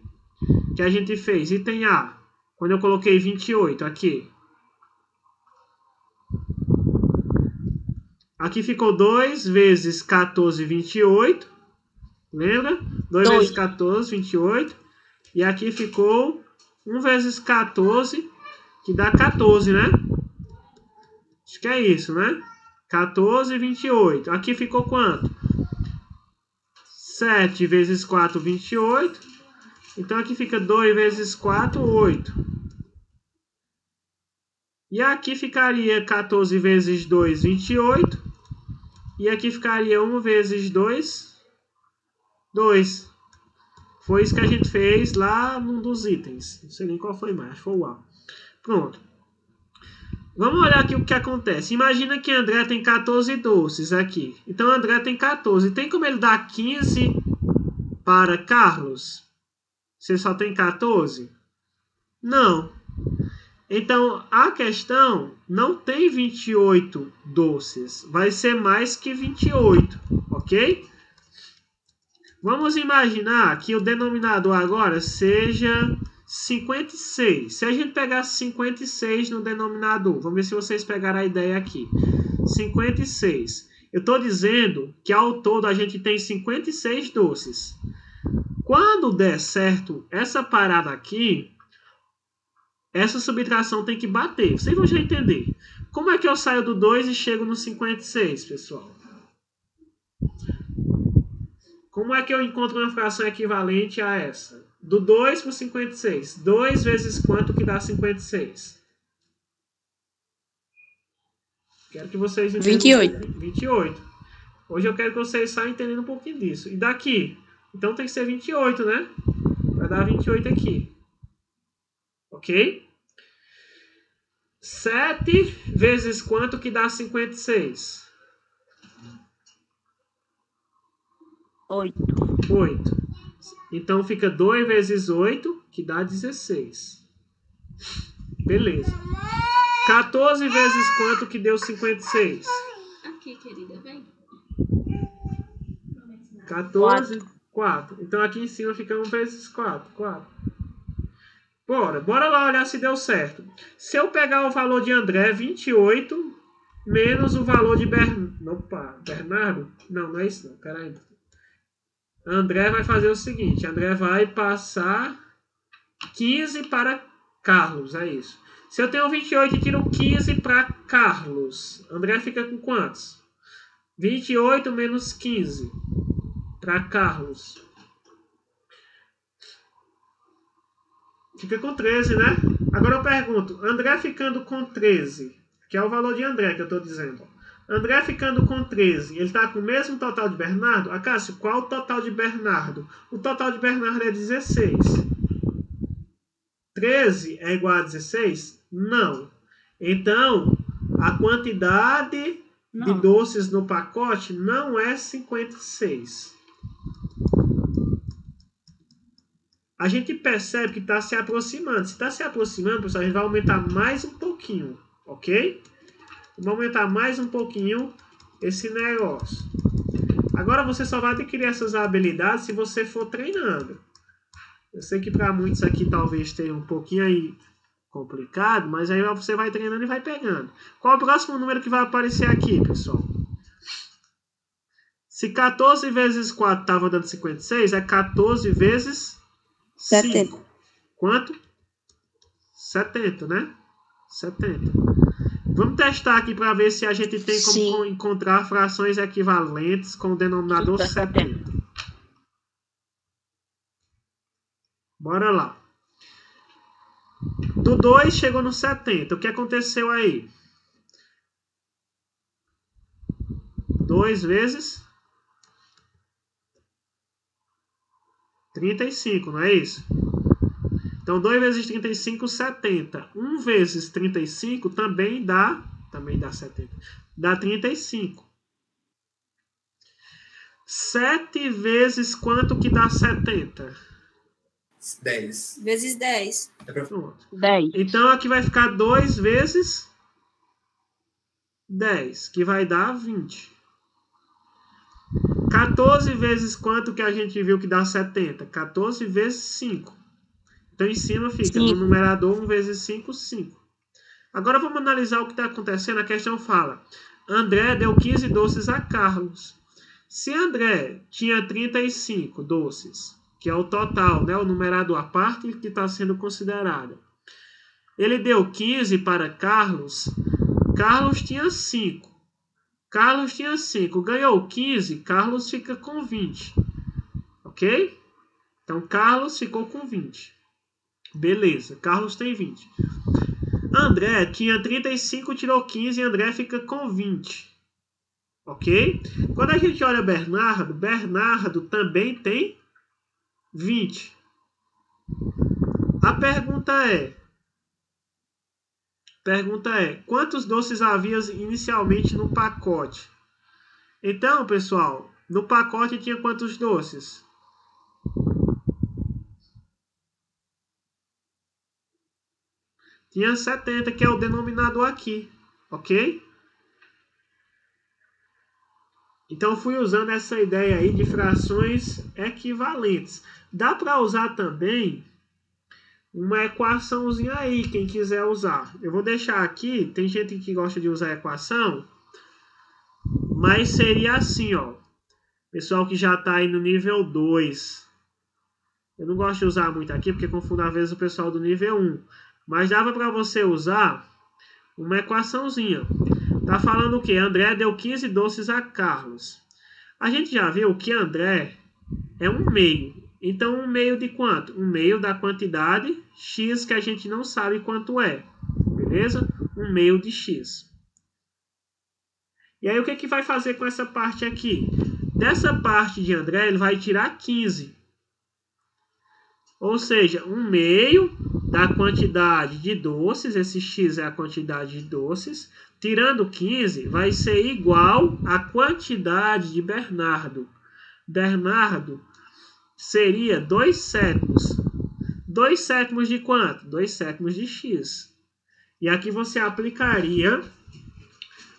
que a gente fez, item A, quando eu coloquei 28 aqui. Aqui ficou 2 vezes 14, 28. Lembra? 2 vezes 14, 28. E aqui ficou 1 vezes 14, que dá 14, né? Acho que é isso, né? 14, 28. Aqui ficou quanto? 7 vezes 4, 28. Então aqui fica 2 vezes 4, 8. E aqui ficaria 14 vezes 2, 28. E aqui ficaria 1 vezes 2, 2. Foi isso que a gente fez lá num dos itens. Não sei nem qual foi mais, foi o A. Pronto. Vamos olhar aqui o que acontece. Imagina que André tem 14 doces aqui. Então André tem 14. Tem como ele dar 15 para Carlos? Você só tem 14? Não. Então, a questão não tem 28 doces. Vai ser mais que 28, ok? Vamos imaginar que o denominador agora seja 56. Se a gente pegar 56 no denominador, vamos ver se vocês pegaram a ideia aqui. 56. Eu estou dizendo que ao todo a gente tem 56 doces. Quando der certo essa parada aqui, essa subtração tem que bater. Vocês vão já entender. Como é que eu saio do 2 e chego no 56, pessoal? Como é que eu encontro uma fração equivalente a essa? Do 2 para o 56. 2 vezes quanto que dá 56? Quero que vocês entendam. 28. 28. Hoje eu quero que vocês saiam entendendo um pouquinho disso. E daqui? Então tem que ser 28, né? Vai dar 28 aqui. Ok? 7 vezes quanto que dá 56? 8. 8. Então fica 2 vezes 8, que dá 16. Beleza. 14 vezes quanto que deu 56? Aqui, querida, vem. 14, 4. Então aqui em cima fica 1 vezes 4. 4. Bora lá olhar se deu certo. Se eu pegar o valor de André, 28, menos o valor de Bernardo. Não é isso não. Peraí. André vai fazer o seguinte. André vai passar 15 para Carlos. É isso. Se eu tenho 28 e tiro 15 para Carlos, André fica com quantos? 28 menos 15 para Carlos. Fica com 13, né? Agora eu pergunto, André ficando com 13, que é o valor de André que eu estou dizendo. André ficando com 13, ele está com o mesmo total de Bernardo? Acácio, qual o total de Bernardo? O total de Bernardo é 16. 13 é igual a 16? Não. Então, a quantidade de doces no pacote não é 56. A gente percebe que está se aproximando. Se está se aproximando, pessoal, a gente vai aumentar mais um pouquinho, ok? Vamos aumentar mais um pouquinho esse negócio. Agora você só vai adquirir essas habilidades se você for treinando. Eu sei que para muitos aqui talvez tenha um pouquinho aí complicado, mas aí você vai treinando e vai pegando. Qual é o próximo número que vai aparecer aqui, pessoal? Se 14 vezes 4 estava dando 56, é 14 vezes 70. 5. Quanto? 70, né? 70. Vamos testar aqui para ver se a gente tem como encontrar frações equivalentes com o denominador 70. Bora lá. Do 2 chegou no 70. O que aconteceu aí? 2 vezes 35, não é isso? Então, 2 vezes 35, 70. 1 vezes 35 também dá 70. Dá 35. 7 vezes quanto que dá 70? 10. Vezes 10. Pronto. 10. Então, aqui vai ficar 2 vezes 10, que vai dar 20. 14 vezes quanto que a gente viu que dá 70? 14 vezes 5. Então, em cima fica, no numerador, 1 vezes 5, 5. Agora, vamos analisar o que está acontecendo. A questão fala, André deu 15 doces a Carlos. Se André tinha 35 doces, que é o total, né, o numerador, a parte que está sendo considerada, ele deu 15 para Carlos, Carlos tinha 5. Carlos tinha 5, ganhou 15, Carlos fica com 20. Ok? Então, Carlos ficou com 20. Beleza, Carlos tem 20. André tinha 35, tirou 15 e André fica com 20. Ok? Quando a gente olha Bernardo, Bernardo também tem 20. A pergunta é, quantos doces havia inicialmente no pacote? Então, pessoal, no pacote tinha quantos doces? Tinha 70, que é o denominador aqui, ok? Então, fui usando essa ideia aí de frações equivalentes. Dá para usar também uma equaçãozinha aí, quem quiser usar. Eu vou deixar aqui, tem gente que gosta de usar equação, mas seria assim, ó. Pessoal que já está aí no nível 2. Eu não gosto de usar muito aqui, porque confundo às vezes o pessoal do nível 1. Mas dava para você usar uma equaçãozinha. Tá falando o quê? André deu 15 doces a Carlos. A gente já viu que André é um meio. Então, um meio de quanto? Um meio da quantidade x que a gente não sabe quanto é. Beleza? Um meio de x. E aí o que vai fazer com essa parte aqui? Dessa parte de André, ele vai tirar 15. Ou seja, 1/2 da quantidade de doces, esse x é a quantidade de doces, tirando 15, vai ser igual à quantidade de Bernardo. Bernardo seria 2/7. 2/7 de quanto? 2/7 de x. E aqui você aplicaria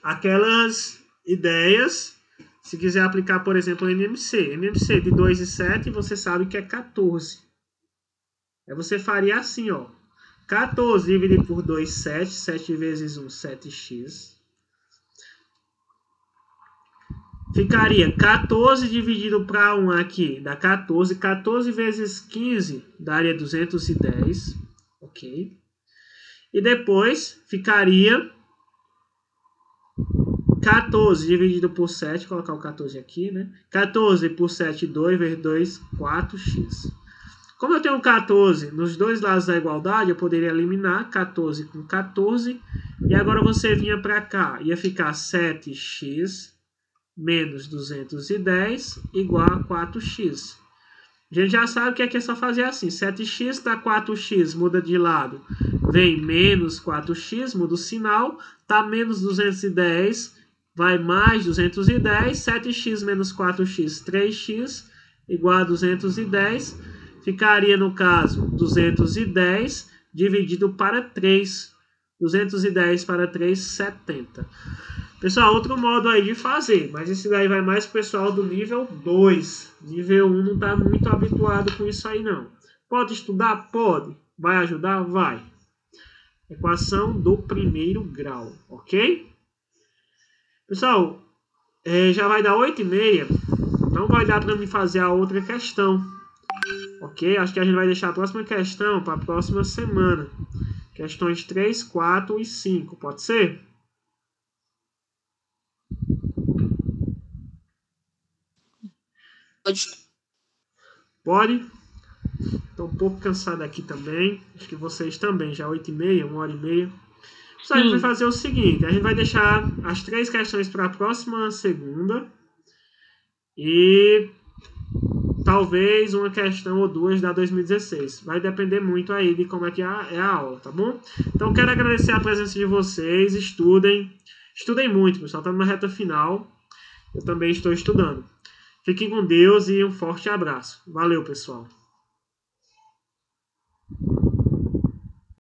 aquelas ideias, se quiser aplicar, por exemplo, MMC. MMC de 2 e 7, você sabe que é 14. Aí você faria assim, ó. 14 dividido por 2, 7. 7 vezes 1, 7x. Ficaria 14 dividido para 1 aqui, dá 14. 14 vezes 15 daria 210. Ok. E depois ficaria 14 dividido por 7, colocar o 14 aqui, né? 14 por 7, 2 vezes 2, 4x. Como eu tenho 14 nos dois lados da igualdade, eu poderia eliminar 14 com 14. E agora você vinha para cá. Ia ficar 7x menos 210 igual a 4x. A gente já sabe que aqui é só fazer assim. 7x dá 4x, muda de lado. Vem menos 4x, muda o sinal. Tá menos 210, vai mais 210. 7x menos 4x, 3x, igual a 210. Ficaria, no caso, 210 dividido para 3. 210 para 3, 70. Pessoal, outro modo aí de fazer, mas esse daí vai mais pro pessoal do nível 2. Nível 1 não está muito habituado com isso aí, não. Pode estudar? Pode. Vai ajudar? Vai. Equação do primeiro grau, ok? Pessoal, já vai dar 8h30. Não vai dar para me fazer a outra questão. Ok? Acho que a gente vai deixar a próxima questão para a próxima semana. Questões 3, 4 e 5. Pode ser? Pode? Estou um pouco cansado aqui também. Acho que vocês também. Já 8h30, 1h30. Só a gente vai fazer o seguinte. A gente vai deixar as 3 questões para a próxima segunda. E talvez uma questão ou duas da 2016. Vai depender muito aí de como é que é a aula, tá bom? Então, quero agradecer a presença de vocês. Estudem. Estudem muito, pessoal. Está numa reta final. Eu também estou estudando. Fiquem com Deus e um forte abraço. Valeu, pessoal.